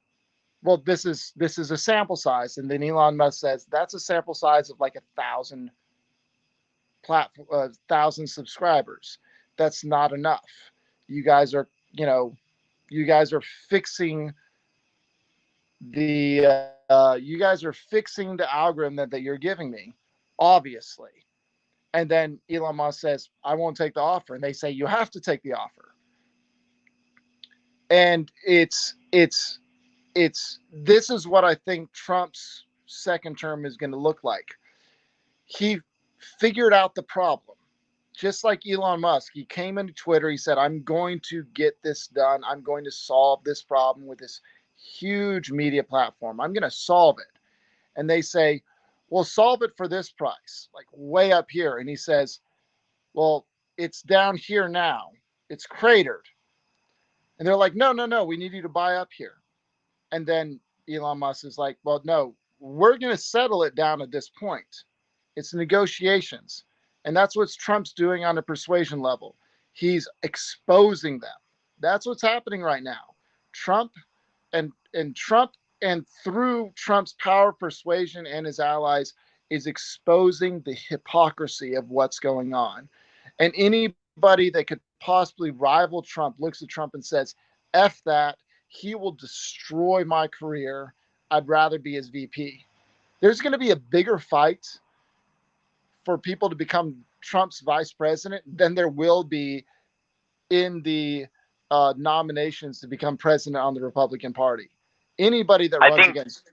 well, this is a sample size. And then Elon Musk says, that's a sample size of like 1,000 subscribers. That's not enough. You guys are fixing the algorithm that you're giving me, obviously. And then Elon Musk says, I won't take the offer. And they say, you have to take the offer. And this is what I think Trump's second term is going to look like. He figured out the problem. Just like Elon Musk, he came into Twitter. He said, I'm going to get this done. I'm going to solve this problem with this huge media platform. I'm going to solve it. And they say, well, solve it for this price, like way up here. And he says, well, it's down here now. It's cratered. And they're like, no, we need you to buy up here. And then Elon Musk is like, well, no, we're going to settle it down at this point. It's negotiations. And that's what Trump's doing on a persuasion level. He's exposing them. That's what's happening right now. Trump and through Trump's power, persuasion, and his allies is exposing the hypocrisy of what's going on. And anybody that could possibly rival Trump looks at Trump and says, F that. He will destroy my career. I'd rather be his VP. There's going to be a bigger fight for people to become Trump's vice president than there will be in the nominations to become president on the Republican Party. Anybody that runs against.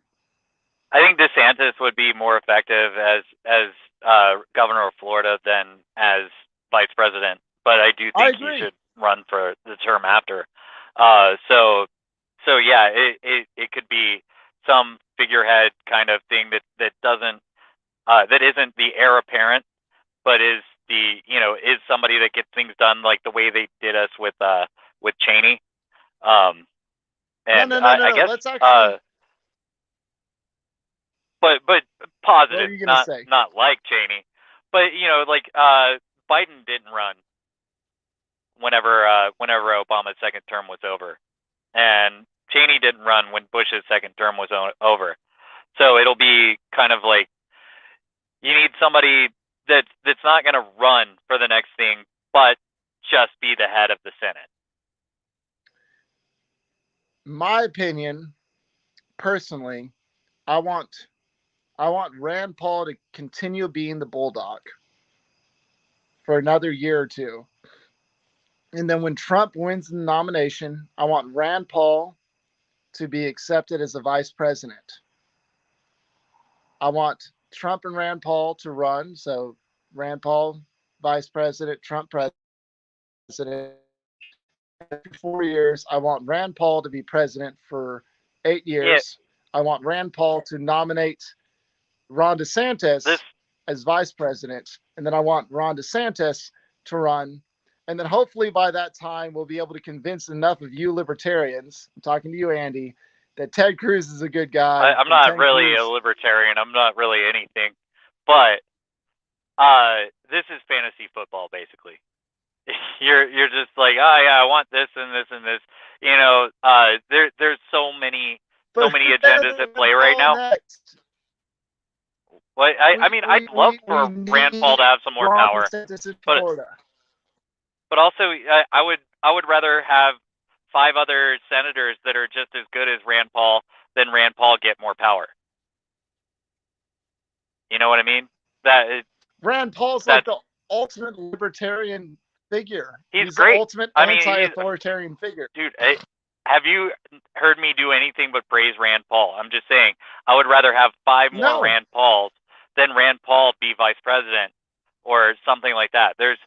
I think DeSantis would be more effective as governor of Florida than as vice president, but I do think he should run for the term after. So yeah, it could be some figurehead kind of thing that isn't the heir apparent, but is is somebody that gets things done like the way they did us with Cheney. And I guess let's actually. But positive, not like Cheney, but Biden didn't run whenever Obama's second term was over, and Cheney didn't run when Bush's second term was over. So it'll be kind of like you need somebody that's not going to run for the next thing, but just be the head of the Senate. My opinion, personally, I want Rand Paul to continue being the bulldog for another year or two. And then when Trump wins the nomination, I want Rand Paul to be accepted as the vice president. I want Trump and Rand Paul to run. So Rand Paul, vice president, Trump president. Every 4 years, I want Rand Paul to be president for 8 years. Yeah. I want Rand Paul to nominate Ron DeSantis as vice president. And then I want Ron DeSantis to run. And then hopefully by that time, we'll be able to convince enough of you libertarians, I'm talking to you, Andy, that Ted Cruz is a good guy. I'm not really a libertarian. I'm not really anything. But this is fantasy football, basically. You're just like, oh yeah, I want this and this and this. There's so many agendas at play right now. Well, I'd love for Rand Paul to have some more power, but also I would rather have 5 other senators that are just as good as Rand Paul than Rand Paul get more power. You know what I mean? Rand Paul's like the ultimate libertarian figure. He's the great. ultimate I mean, anti-authoritarian figure. Dude, have you heard me do anything but praise Rand Paul? I'm just saying, I would rather have 5 more Rand Pauls than Rand Paul be vice president or something like that. There's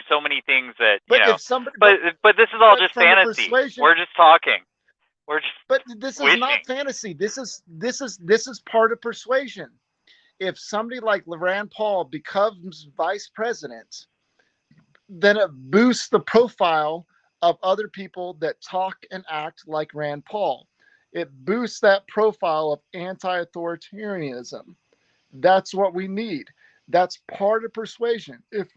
so many things that, you know. But this is all just fantasy. We're just talking. But this is not fantasy. This is part of persuasion. If somebody like Rand Paul becomes vice president, then it boosts the profile of other people that talk and act like Rand Paul. It boosts that profile of anti-authoritarianism. That's what we need. That's part of persuasion. If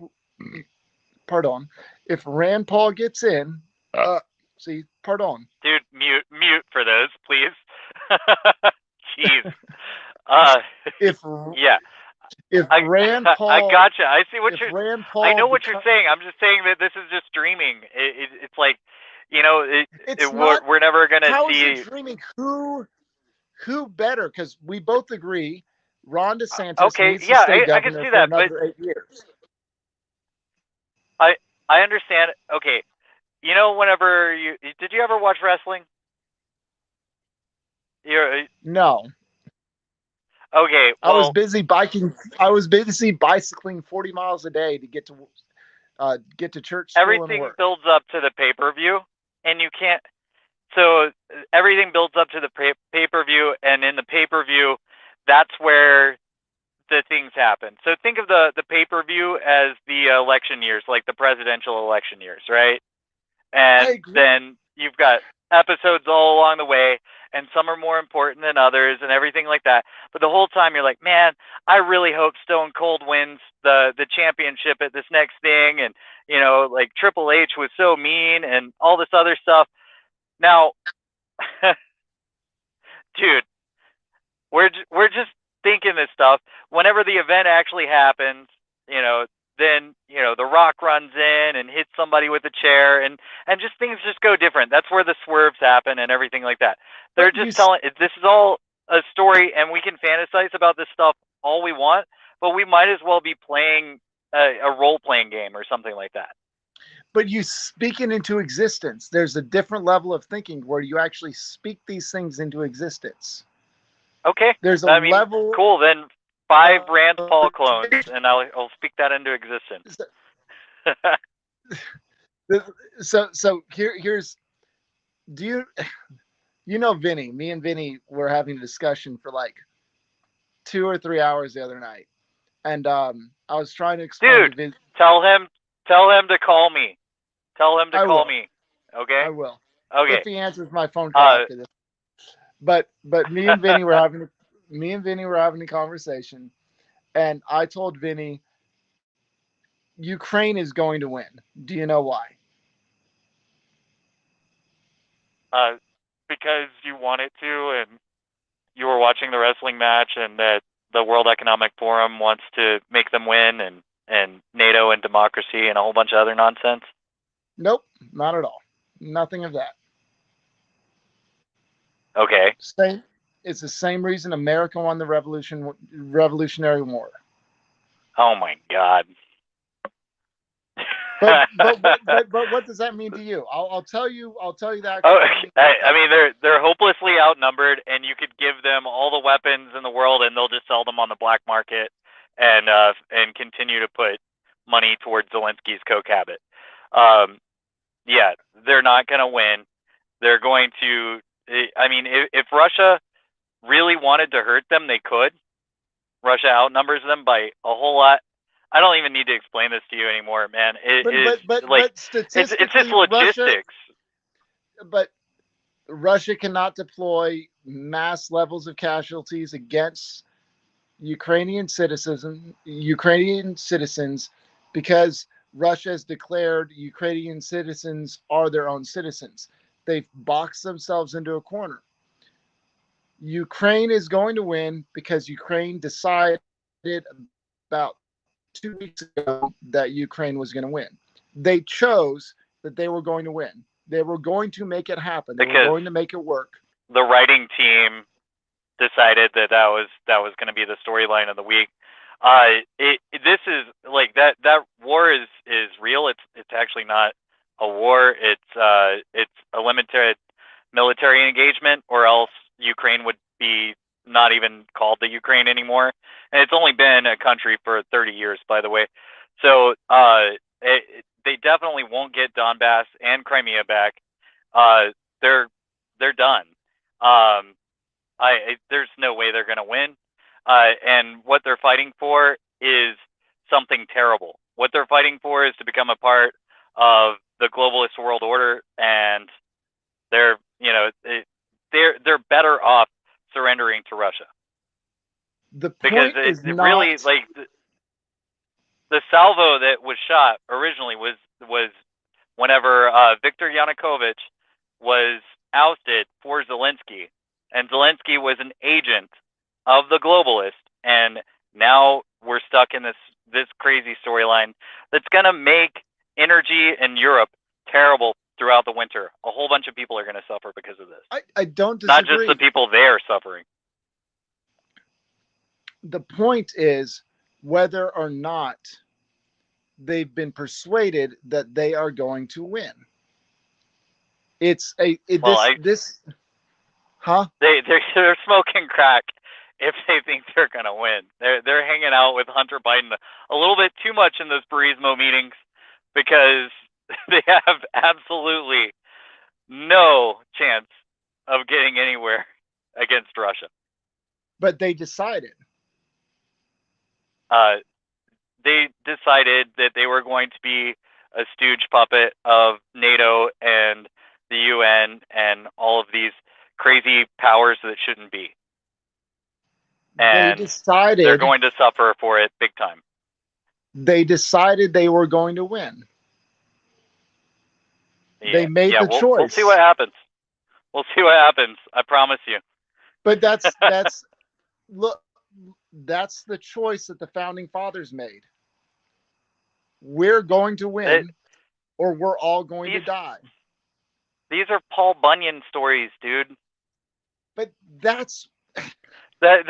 Rand Paul gets in, dude, mute for those, please. Jeez. If Rand Paul, I gotcha. I see what you're. Rand Paul I know what you're saying. I'm just saying that this is just dreaming. It's like, you know, we're never gonna see. How is it dreaming? Who better? Because we both agree, Ron DeSantis needs to stay governor I can see that, for another 8 years. I understand. Okay, you know, whenever did you ever watch wrestling? No. Okay, well, I was busy biking. I was busy bicycling 40 miles a day to get to church. Everything builds up to the pay-per-view, and you can't. So everything builds up to the pay-per-view, and in the pay-per-view, that's where the things happen. So think of the pay-per-view as the election years, like the presidential election years, right? And then you've got episodes all along the way, and some are more important than others and everything like that. But the whole time you're like, man, I really hope Stone Cold wins the championship at this next thing. And, you know, like Triple H was so mean and all this other stuff. Now, dude, we're just thinking this stuff. Whenever the event actually happens, you know, then, you know, The Rock runs in and hits somebody with a chair, and just things just go different. That's where the swerves happen and everything like that. They're just telling, this is all a story, and we can fantasize about this stuff all we want, but we might as well be playing a role-playing game or something like that. But you speak it into existence. There's a different level of thinking where you actually speak these things into existence. Okay. There's a level. Cool. Then 5 Rand Paul clones, and I'll speak that into existence. So here's. Do you know Vinny? Me and Vinny were having a discussion for like 2 or 3 hours the other night, and I was trying to explain. Dude, tell him to call me. Tell him to call me. Okay. I will. Okay. If he answers my phone call after this. But me and Vinny were having a conversation, and I told Vinny, Ukraine is going to win. Do you know why? Because you want it to, and you were watching the wrestling match, and that the World Economic Forum wants to make them win, and NATO and democracy and a whole bunch of other nonsense. Nope, not at all. Nothing of that. Okay. It's the same reason America won the Revolutionary War. Oh my God. But what does that mean to you? I'll tell you that. I mean, they're hopelessly outnumbered, and you could give them all the weapons in the world, and they'll just sell them on the black market, and continue to put money towards Zelensky's coke habit. Yeah, they're not going to win. They're going to. I mean, if Russia really wanted to hurt them, they could. Russia outnumbers them by a whole lot. I don't even need to explain this to you anymore, man. But statistically, it's just logistics. But Russia cannot deploy mass levels of casualties against Ukrainian citizens because Russia has declared Ukrainian citizens are their own citizens. They've boxed themselves into a corner. Ukraine is going to win because Ukraine decided about 2 weeks ago that Ukraine was going to win. They chose that they were going to win. They were going to make it happen. They were going to make it work. The writing team decided that was going to be the storyline of the week. This is like that war is real. It's actually not a war. It's a limited military engagement, or else Ukraine would be not even called the Ukraine anymore. And it's only been a country for 30 years, by the way. So they definitely won't get Donbass and Crimea back. They're done. There's no way they're going to win. And what they're fighting for is something terrible. What they're fighting for is to become a part of the globalist world order, and they're better off surrendering to Russia. The point because is it not really, like, the salvo that was shot originally was whenever Viktor Yanukovych was ousted for Zelensky, and Zelensky was an agent of the globalist, and now we're stuck in this crazy storyline that's going to make energy in Europe terrible throughout the winter. A whole bunch of people are going to suffer because of this. I don't disagree. Not just the people there suffering. The point is whether or not they've been persuaded that they are going to win. It's huh? They're smoking crack if they think they're gonna win. They're hanging out with Hunter Biden a little bit too much in those Burisma meetings, because they have absolutely no chance of getting anywhere against Russia. But they decided. They decided that they were going to be a stooge puppet of NATO and the UN and all of these crazy powers that shouldn't be. And they decided they're going to suffer for it big time. They decided they were going to win. Yeah. They made the choice. We'll see what happens. We'll see what happens. I promise you. But that's look, that's the choice that the founding fathers made. We're going to win, or we're all going to die. These are Paul Bunyan stories, dude. But that's what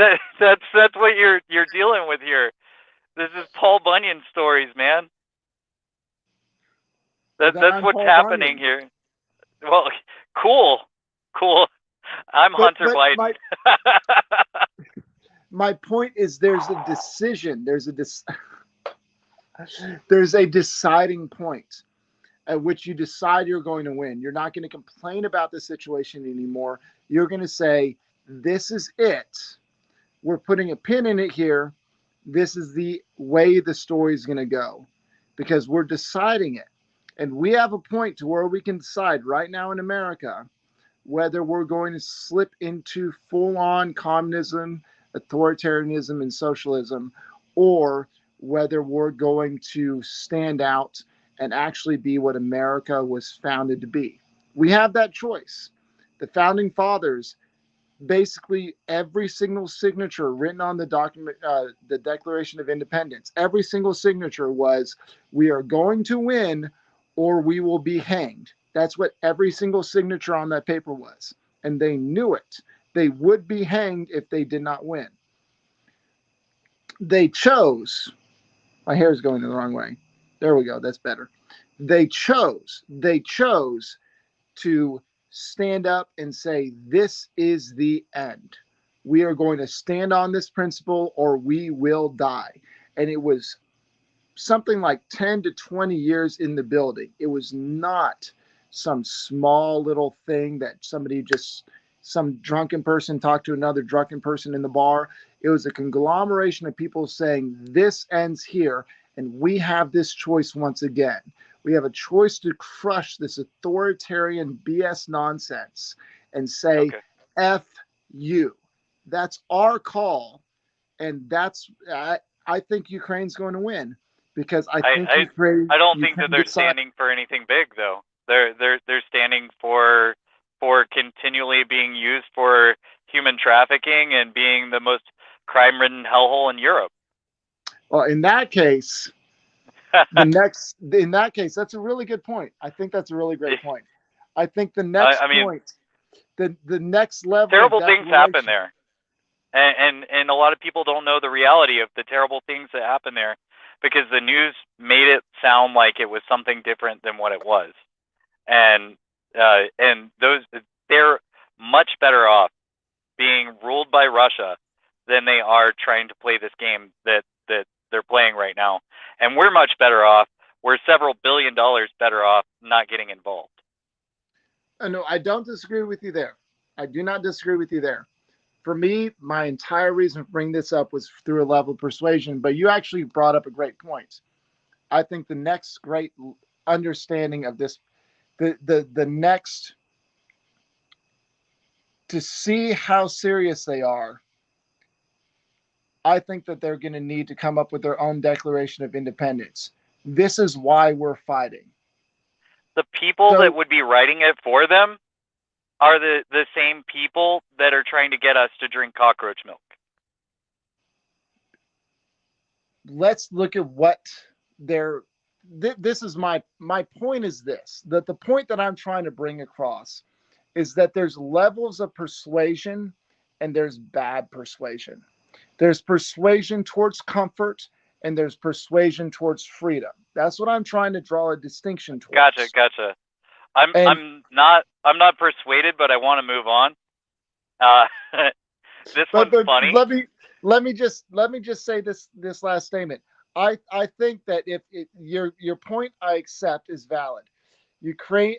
you're dealing with here. This is Paul Bunyan stories, man. That's what's Paul happening Bunyan. here. Well, cool. I'm Hunter Biden. My point is, there's a decision. There's a deciding point at which you decide you're going to win. You're not going to complain about the situation anymore. You're going to say, this is it. We're putting a pin in it here. This is the way the story is going to go, because we're deciding it. And we have a point to where we can decide right now in America whether we're going to slip into full-on communism, authoritarianism, and socialism, or whether we're going to stand out and actually be what America was founded to be. We have that choice. The founding fathers, basically every single signature written on the document, the Declaration of Independence, every single signature was, we are going to win or we will be hanged. That's what every single signature on that paper was. And they knew it. They would be hanged if they did not win. They chose, my hair is going the wrong way. There we go. That's better. They chose to stand up and say, this is the end. We are going to stand on this principle or we will die. And it was something like 10 to 20 years in the building. It was not some small little thing that some drunken person talked to another drunken person in the bar. It was a conglomeration of people saying, this ends here, and we have this choice once again. We have a choice to crush this authoritarian BS nonsense and say, okay, F you. That's our call, and I think Ukraine's going to win, because I don't think that they're standing for anything big, though. They're standing for continually being used for human trafficking and being the most crime-ridden hellhole in Europe. Well, in that case, that's a really good point. I think that's a really great point. I think the next point, the next level. Terrible things happen there. And a lot of people don't know the reality of the terrible things that happen there, because the news made it sound like it was something different than what it was. And they're much better off being ruled by Russia than they are trying to play this game that they're playing right now. And we're much better off. We're several $billion better off not getting involved. No, I don't disagree with you there. I do not disagree with you there. For me, my entire reason for bringing this up was through a level of persuasion, but you actually brought up a great point. I think the next great understanding of this, the next, to see how serious they are, I think that they're going to need to come up with their own Declaration of Independence. This is why we're fighting. The people that would be writing it for them are the same people that are trying to get us to drink cockroach milk. Let's look at what they're... This is my point is this, that the point that I'm trying to bring across is that there's levels of persuasion and there's bad persuasion. There's persuasion towards comfort and there's persuasion towards freedom. That's what I'm trying to draw a distinction towards. Gotcha. I'm not persuaded, but I want to move on. This one's funny. Let me just say this last statement. I think that if your point I accept is valid.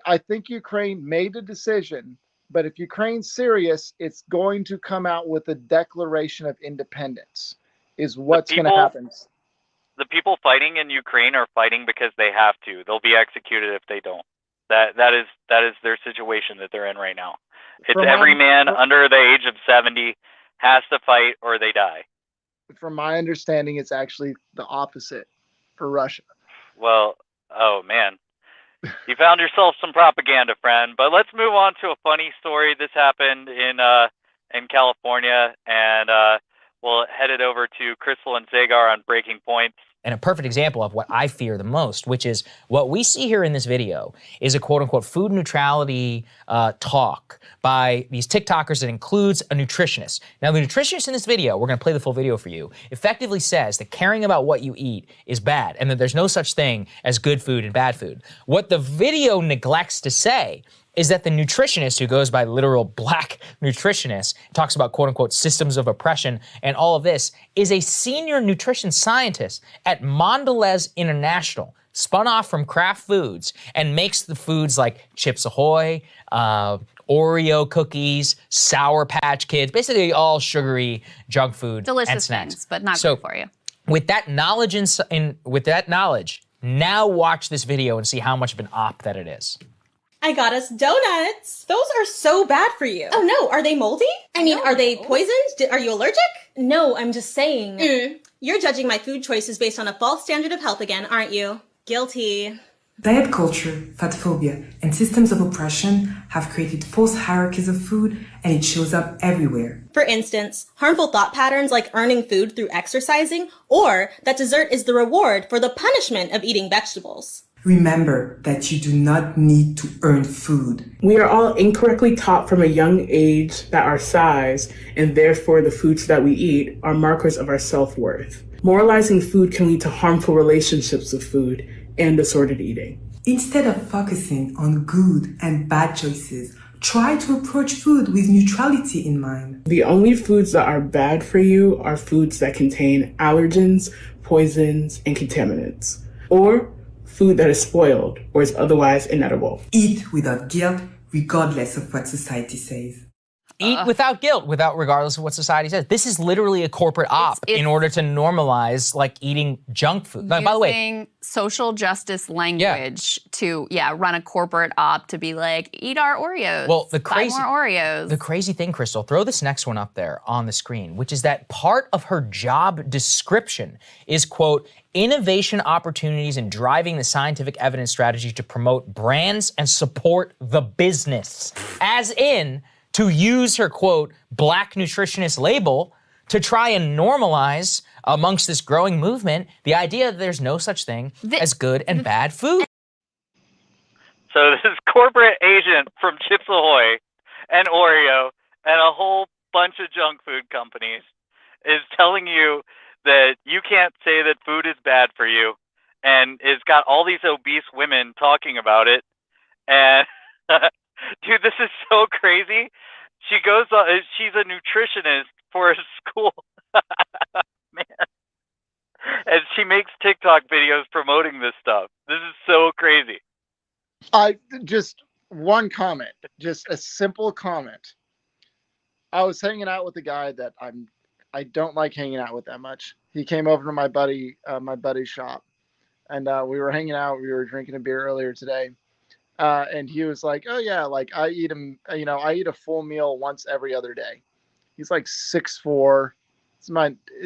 I think Ukraine made a decision, but if Ukraine's serious, it's going to come out with a Declaration of Independence, is what's going to happen. The people fighting in Ukraine are fighting because they have to. They'll be executed if they don't. That is their situation that they're in right now. It's every man under the age of 70 has to fight or they die. From my understanding, it's actually the opposite for Russia. Well, oh man. You found yourself some propaganda, friend. But let's move on to a funny story. This happened in California, and we'll head it over to Crystal and Zagar on Breaking Points. And a perfect example of what I fear the most, which is what we see here in this video is a quote-unquote food neutrality talk by these TikTokers that includes a nutritionist. Now, the nutritionist in this video, we're going to play the full video for you, effectively says that caring about what you eat is bad and that there's no such thing as good food and bad food. What the video neglects to say is that the nutritionist, who goes by literal black nutritionist, talks about quote-unquote systems of oppression and all of this, is a senior nutrition scientist at Mondelez International, spun off from Kraft Foods, and makes the foods like Chips Ahoy, Oreo cookies, Sour Patch Kids, basically all sugary junk food and snacks. Things, but not good for you. With that knowledge, now watch this video and see how much of an op that it is. I got us donuts. Those are so bad for you. Oh no, are they moldy? I mean, are they poisoned? Are you allergic? No, I'm just saying. You're judging my food choices based on a false standard of health again, aren't you? Guilty. Diet culture, fat phobia, and systems of oppression have created false hierarchies of food, and it shows up everywhere. For instance, harmful thought patterns like earning food through exercising, or that dessert is the reward for the punishment of eating vegetables. Remember that you do not need to earn food. We are all incorrectly taught from a young age that our size, and therefore the foods that we eat, are markers of our self-worth. Moralizing food can lead to harmful relationships with food and disordered eating. Instead of focusing on good and bad choices, try to approach food with neutrality in mind. The only foods that are bad for you are foods that contain allergens, poisons, and contaminants, or food that is spoiled or is otherwise inedible. Eat without guilt, regardless of what society says. Eat without guilt, regardless of what society says. This is literally a corporate op in order to normalize like eating junk food. By the way, using social justice language to run a corporate op to be like, eat our Oreos. Well, buy more Oreos. The crazy thing, Crystal, throw this next one up there on the screen, which is that part of her job description is, quote, innovation opportunities and driving the scientific evidence strategy to promote brands and support the business. As in, to use her, quote, black nutritionist label to try and normalize amongst this growing movement the idea that there's no such thing as good and bad food. So this corporate agent from Chips Ahoy and Oreo and a whole bunch of junk food companies is telling you that you can't say that food is bad for you, and it's got all these obese women talking about it. And dude, this is so crazy. She goes, she's a nutritionist for a school. Man. And she makes TikTok videos promoting this stuff. This is so crazy. I just one comment, just a simple comment. I was hanging out with a guy that I don't like hanging out with that much. He came over to my buddy's shop, and we were hanging out. We were drinking a beer earlier today, and he was like, "Oh yeah, like I eat a full meal once every other day." He's like 6'4".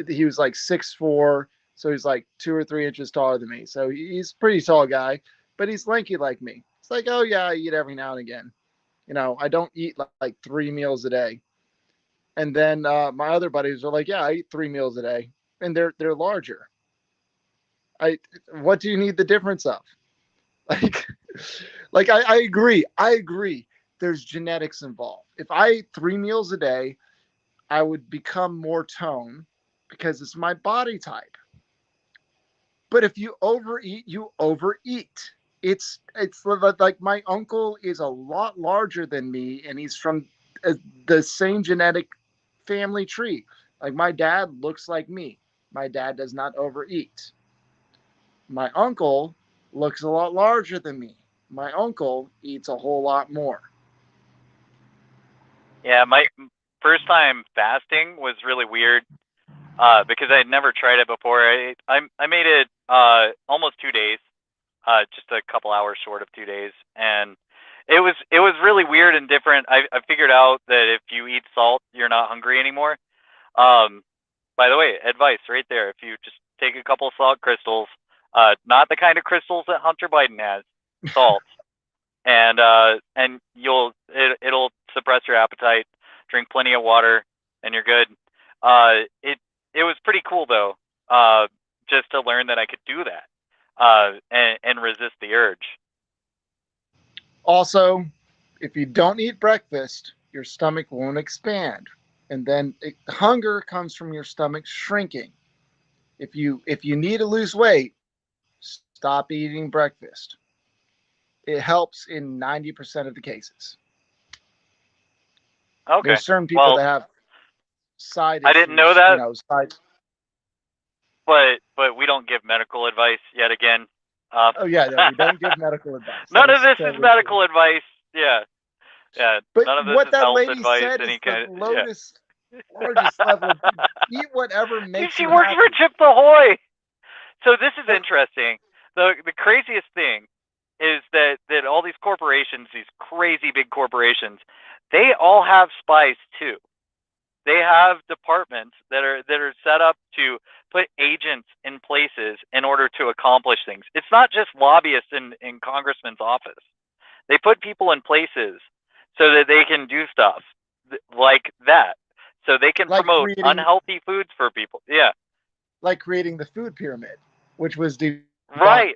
He was like 6'4", so he's like 2 or 3 inches taller than me. So he's a pretty tall guy, but he's lanky like me. It's like, "Oh yeah, I eat every now and again. I don't eat like 3 meals a day." And then my other buddies are like, "Yeah, I eat 3 meals a day," and they're larger. What do you need the difference of? Like I agree. There's genetics involved. If I ate 3 meals a day, I would become more tone because it's my body type. But if you overeat, you overeat. It's like my uncle is a lot larger than me, and he's from the same genetic family tree. Like my dad looks like me. My dad does not overeat. My uncle looks a lot larger than me. My uncle eats a whole lot more. Yeah, my first time fasting was really weird because I had never tried it before. I made it almost 2 days, just a couple hours short of 2 days, and it was really weird and different. I figured out that if you eat salt, you're not hungry anymore. By the way, advice right there: if you just take a couple of salt crystals, not the kind of crystals that Hunter Biden has, salt, and it'll suppress your appetite. Drink plenty of water, and you're good. It was pretty cool though, just to learn that I could do that, and resist the urge. Also, if you don't eat breakfast, your stomach won't expand, and then hunger comes from your stomach shrinking. If you need to lose weight, stop eating breakfast. It helps in 90% of the cases. Okay. There's certain people that have side issues. I didn't know that. But we don't give medical advice yet again. Oh yeah, no, we don't give medical advice. None of this is medical advice. Yeah. But none of this what is that health lady advice. said Any is kind the largest level. Eat whatever makes she you works happy. for Chip Ahoy. So this is interesting. The craziest thing is that all these corporations, these crazy big corporations, they all have spies too. They have departments that are set up to put agents in places in order to accomplish things. It's not just lobbyists in congressman's office. They put people in places so that they can do stuff like that. So they can promote unhealthy foods for people. Yeah. Like creating the food pyramid, which was right.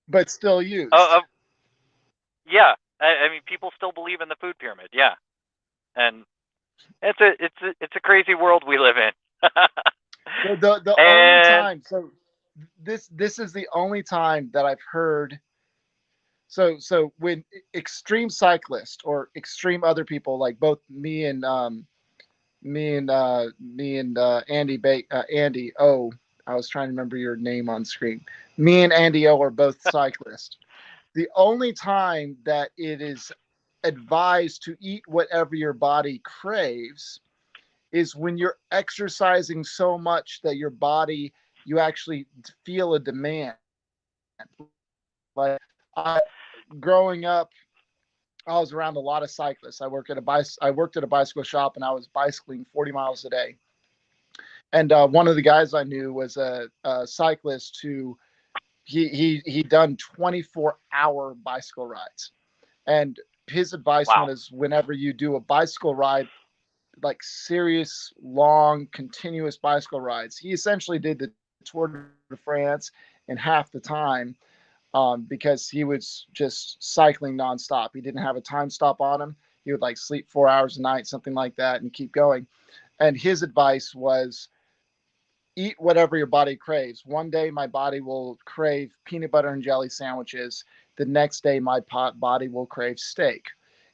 But still used. Yeah. I mean, people still believe in the food pyramid. Yeah. And it's a crazy world we live in. the only time. So this is the only time that I've heard. So when extreme cyclists or extreme other people, like both me and Andy O. I was trying to remember your name on screen. Me and Andy O are both cyclists. The only time that it is advised to eat whatever your body craves is when you're exercising so much that your body, you actually feel a demand. Like growing up, I was around a lot of cyclists. I worked at a bicycle shop, and I was bicycling 40 miles a day. And one of the guys I knew was a cyclist who he done 24-hour bicycle rides. And his advice was, whenever you do a bicycle ride, like serious, long, continuous bicycle rides, he essentially did the Tour de France in half the time, because he was just cycling nonstop. He didn't have a time stop on him. He would like sleep 4 hours a night, something like that, and keep going. And his advice was, eat whatever your body craves. One day my body will crave peanut butter and jelly sandwiches. The next day my body will crave steak.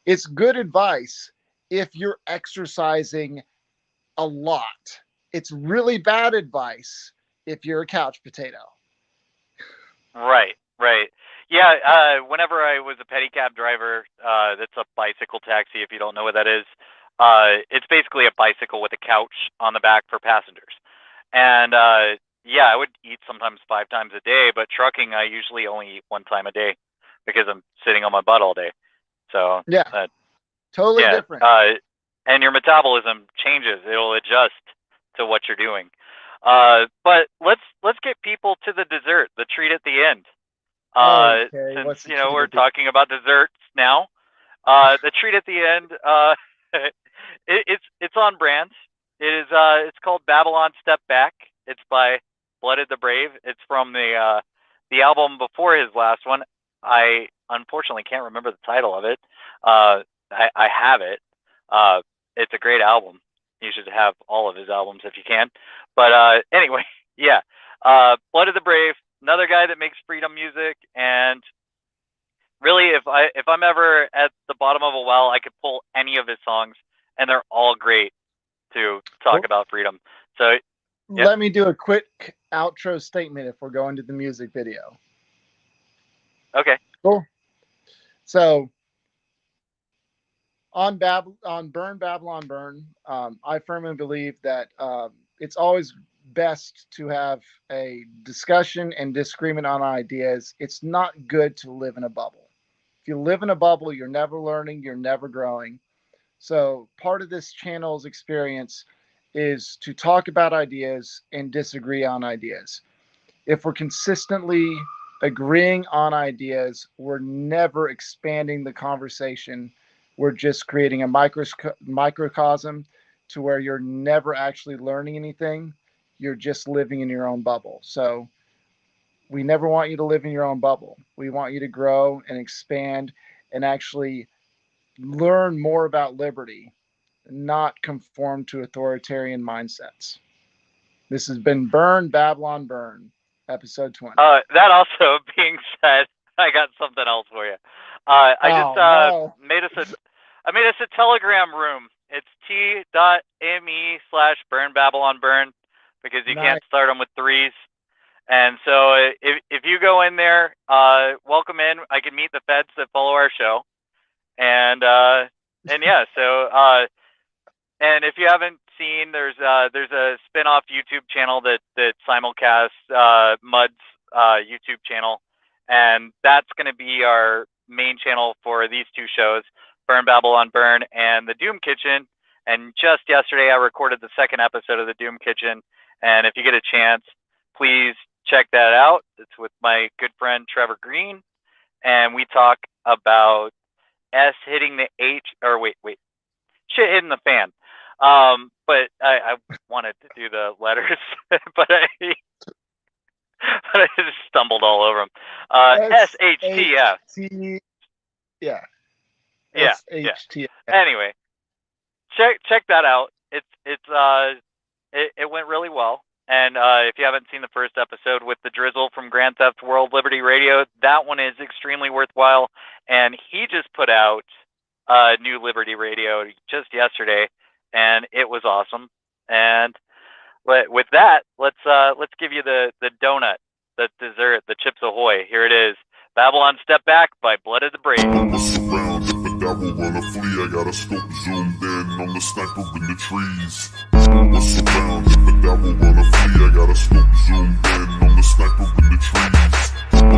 It's good advice if you're exercising a lot. It's really bad advice if you're a couch potato. Right. Yeah, whenever I was a pedicab driver, that's a bicycle taxi, if you don't know what that is. It's basically a bicycle with a couch on the back for passengers. And yeah, I would eat sometimes 5 times a day, but trucking, I usually only eat 1 time a day because I'm sitting on my butt all day. So yeah, totally different. And your metabolism changes; it'll adjust to what you're doing. But let's get people to the dessert, the treat at the end. Since we're talking about desserts now, the treat at the end, it's on brand. It's called Babylon Step Back. It's by Blooded the Brave. It's from the album before his last one. I unfortunately can't remember the title of it. I have it. It's a great album. You should have all of his albums if you can. But anyway, yeah. Blooded the Brave, another guy that makes freedom music. And really, if I'm ever at the bottom of a well, I could pull any of his songs, and they're all great to talk about freedom. So yeah. Let me do a quick outro statement if we're going to the music video. Okay. Cool. So on Burn Babylon Burn, I firmly believe that it's always best to have a discussion and disagreement on ideas. It's not good to live in a bubble. If you live in a bubble, you're never learning, you're never growing. So part of this channel's experience is to talk about ideas and disagree on ideas. If we're consistently agreeing on ideas, we're never expanding the conversation. We're just creating a microcosm to where you're never actually learning anything. You're just living in your own bubble. So we never want you to live in your own bubble. We want you to grow and expand and actually learn more about liberty, not conform to authoritarian mindsets. This has been Burn Babylon Burn, episode 20. That also being said, I got something else for you. I made us a Telegram room. It's t.me/Burn Babylon Burn because you can't start them with 3s. And so if you go in there, welcome in. I can meet the feds that follow our show. And yeah, so and if you haven't seen, there's a spin-off YouTube channel that simulcasts Mud's YouTube channel, and that's going to be our main channel for these 2 shows, Burn Babylon Burn and the Doom Kitchen. And just yesterday, I recorded the 2nd episode of the Doom Kitchen, and if you get a chance, please check that out. It's with my good friend Trevor Green, and we talk about S hitting the H, or wait, shit hitting the fan. But I wanted to do the letters, but I just stumbled all over them. SHTF. Yeah. SHTF. Anyway, check that out. It went really well. And if you haven't seen the first episode with the Drizzle from Grand Theft World Liberty Radio, that one is extremely worthwhile. And he just put out new Liberty Radio just yesterday, and it was awesome. And with that, let's give you the donut, the dessert, the Chips Ahoy. Here it is, Babylon Step Back by Blooded the Brave. Devil wanna flee, I got a scope zoomed in on the sniper in the trees. What's around? If the devil wanna flee, I got a scope zoomed in on the sniper in the trees.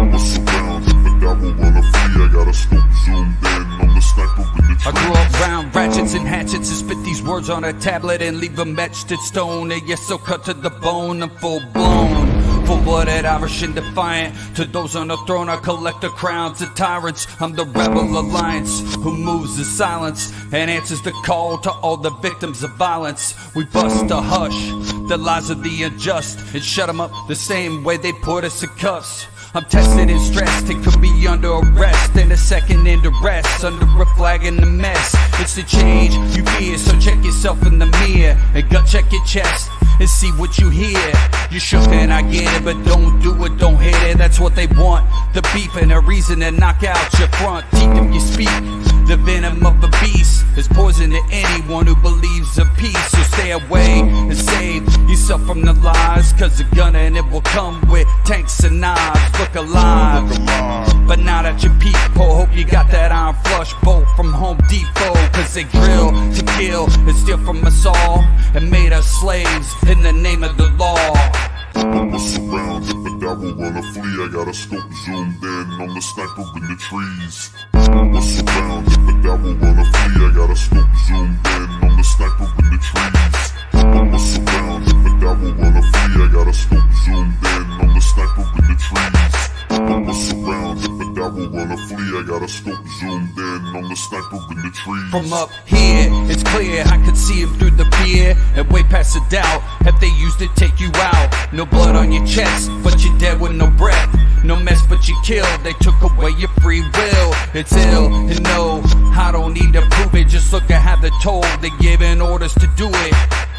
What's around? If the devil wanna flee, I got a scope zoomed in on the sniper in the trees. I grew up round ratchets and hatchets and spit these words on a tablet and leave them etched in stone. And yes, so cut to the bone, I'm full blown. full-blooded, Irish and defiant. To those on the throne, I collect the crowns of tyrants. I'm the rebel alliance who moves in silence and answers the call to all the victims of violence. We bust to hush the lies of the unjust and shut them up the same way they put us in cuffs. I'm tested and stressed, it could be under arrest and a second into rest, under a flag in the mess. It's the change you fear, so check yourself in the mirror and gut check your chest and see what you hear. You shook and I get it, but don't do it, don't hit it. That's what they want, the beef and a reason to knock out your front teeth if you speak. The venom of the beast is poison to anyone who believes in peace. So stay away and save yourself from the lies, cause a gun and it will come with tanks and knives. Look alive, but not at your peephole. Hope you got that iron flush bolt from Home Depot, cause they drill to kill and steal from us all and made us slaves in the name of the law. I'm surrounded, but I will wanna flee. I got a scope zoomed in on the sniper in the trees. I'm surrounded, but I will wanna flee. I got a scope zoomed in on the sniper in the trees. I'm surrounded, but I will wanna flee. I got a scope zoomed in on the sniper in the trees. I'm surrounded, but I will wanna flee. I got a scope zoomed in on the sniper in the trees. From up here, it's clear I could see him through the fear and way past the doubt. Have they used it, take you out? No blood on your chest, but you're dead with no breath. No mess, but you killed. They took away your free will. It's ill, and no, I don't need to prove it. Just look at how they're told. They're giving orders to do it.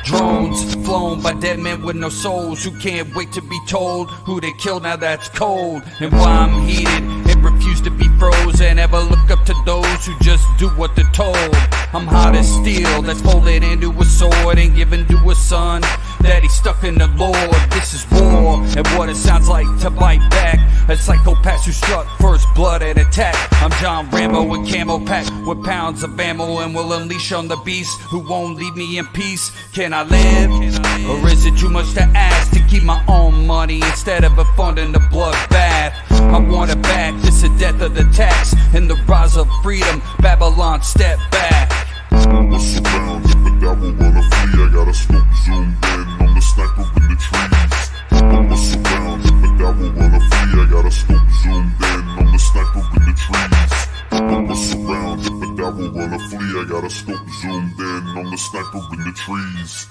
Drones flown by dead men with no souls who can't wait to be told who they killed. Now that's cold, and why I'm heated and refuse to be frozen. Ever look up to those who just do what they're told. I'm hot as steel that's folded into a sword and given to a son that he's stuck in the Lord. This is war, and what it sounds like to bite back. A psychopath who struck first blood and attack. I'm John Rambo with camo pack with pounds of ammo, and will unleash on the beast who won't leave me in peace. Can I live? Or is it too much to ask to keep my own money instead of funding the bloodbath? I want it back. This is the death of the tax and the rise of freedom. Babylon, step back. I'm surrounded, but I will wanna flee. I got a scope zoomed in on the sniper in the trees. I'm surrounded, but I will wanna flee. I got a scope zoomed in on the sniper in the trees. I'm surrounded, but I will wanna flee. I got a scope zoomed in on the sniper in the trees.